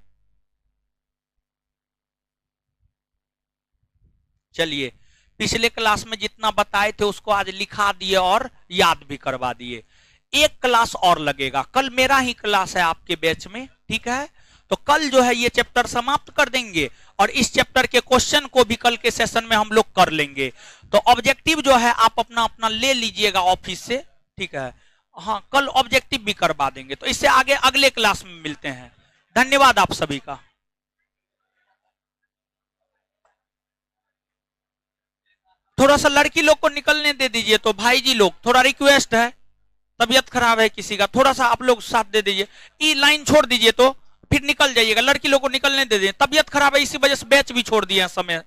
चलिए, पिछले क्लास में जितना बताए थे उसको आज लिखा दिए और याद भी करवा दिए। एक क्लास और लगेगा, कल मेरा ही क्लास है आपके बैच में, ठीक है? तो कल जो है ये चैप्टर समाप्त कर देंगे और इस चैप्टर के क्वेश्चन को भी कल के सेशन में हम लोग कर लेंगे। तो ऑब्जेक्टिव जो है आप अपना अपना ले लीजिएगा ऑफिस से, ठीक है? हाँ, कल ऑब्जेक्टिव भी करवा देंगे। तो इससे आगे अगले क्लास में मिलते हैं। धन्यवाद आप सभी का। थोड़ा सा लड़की लोग को निकलने दे दीजिए। तो भाई जी लोग, थोड़ा रिक्वेस्ट है, तबीयत खराब है किसी का, थोड़ा सा आप लोग साथ दे दीजिए। ई लाइन छोड़ दीजिए तो फिर निकल जाइएगा। लड़की लोग को निकलने दे दीजिए, तबीयत खराब है इसी वजह से बैच भी छोड़ दिया समय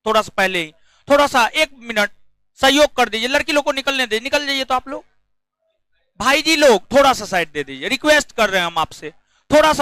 थोड़ा सा पहले ही। थोड़ा सा 1 मिनट सहयोग कर दीजिए, लड़की लोग को निकलने दे, निकल जाइए। तो आप लोग भाई जी लोग थोड़ा सा साइड दे दीजिए, रिक्वेस्ट कर रहे हैं हम आपसे, थोड़ा सा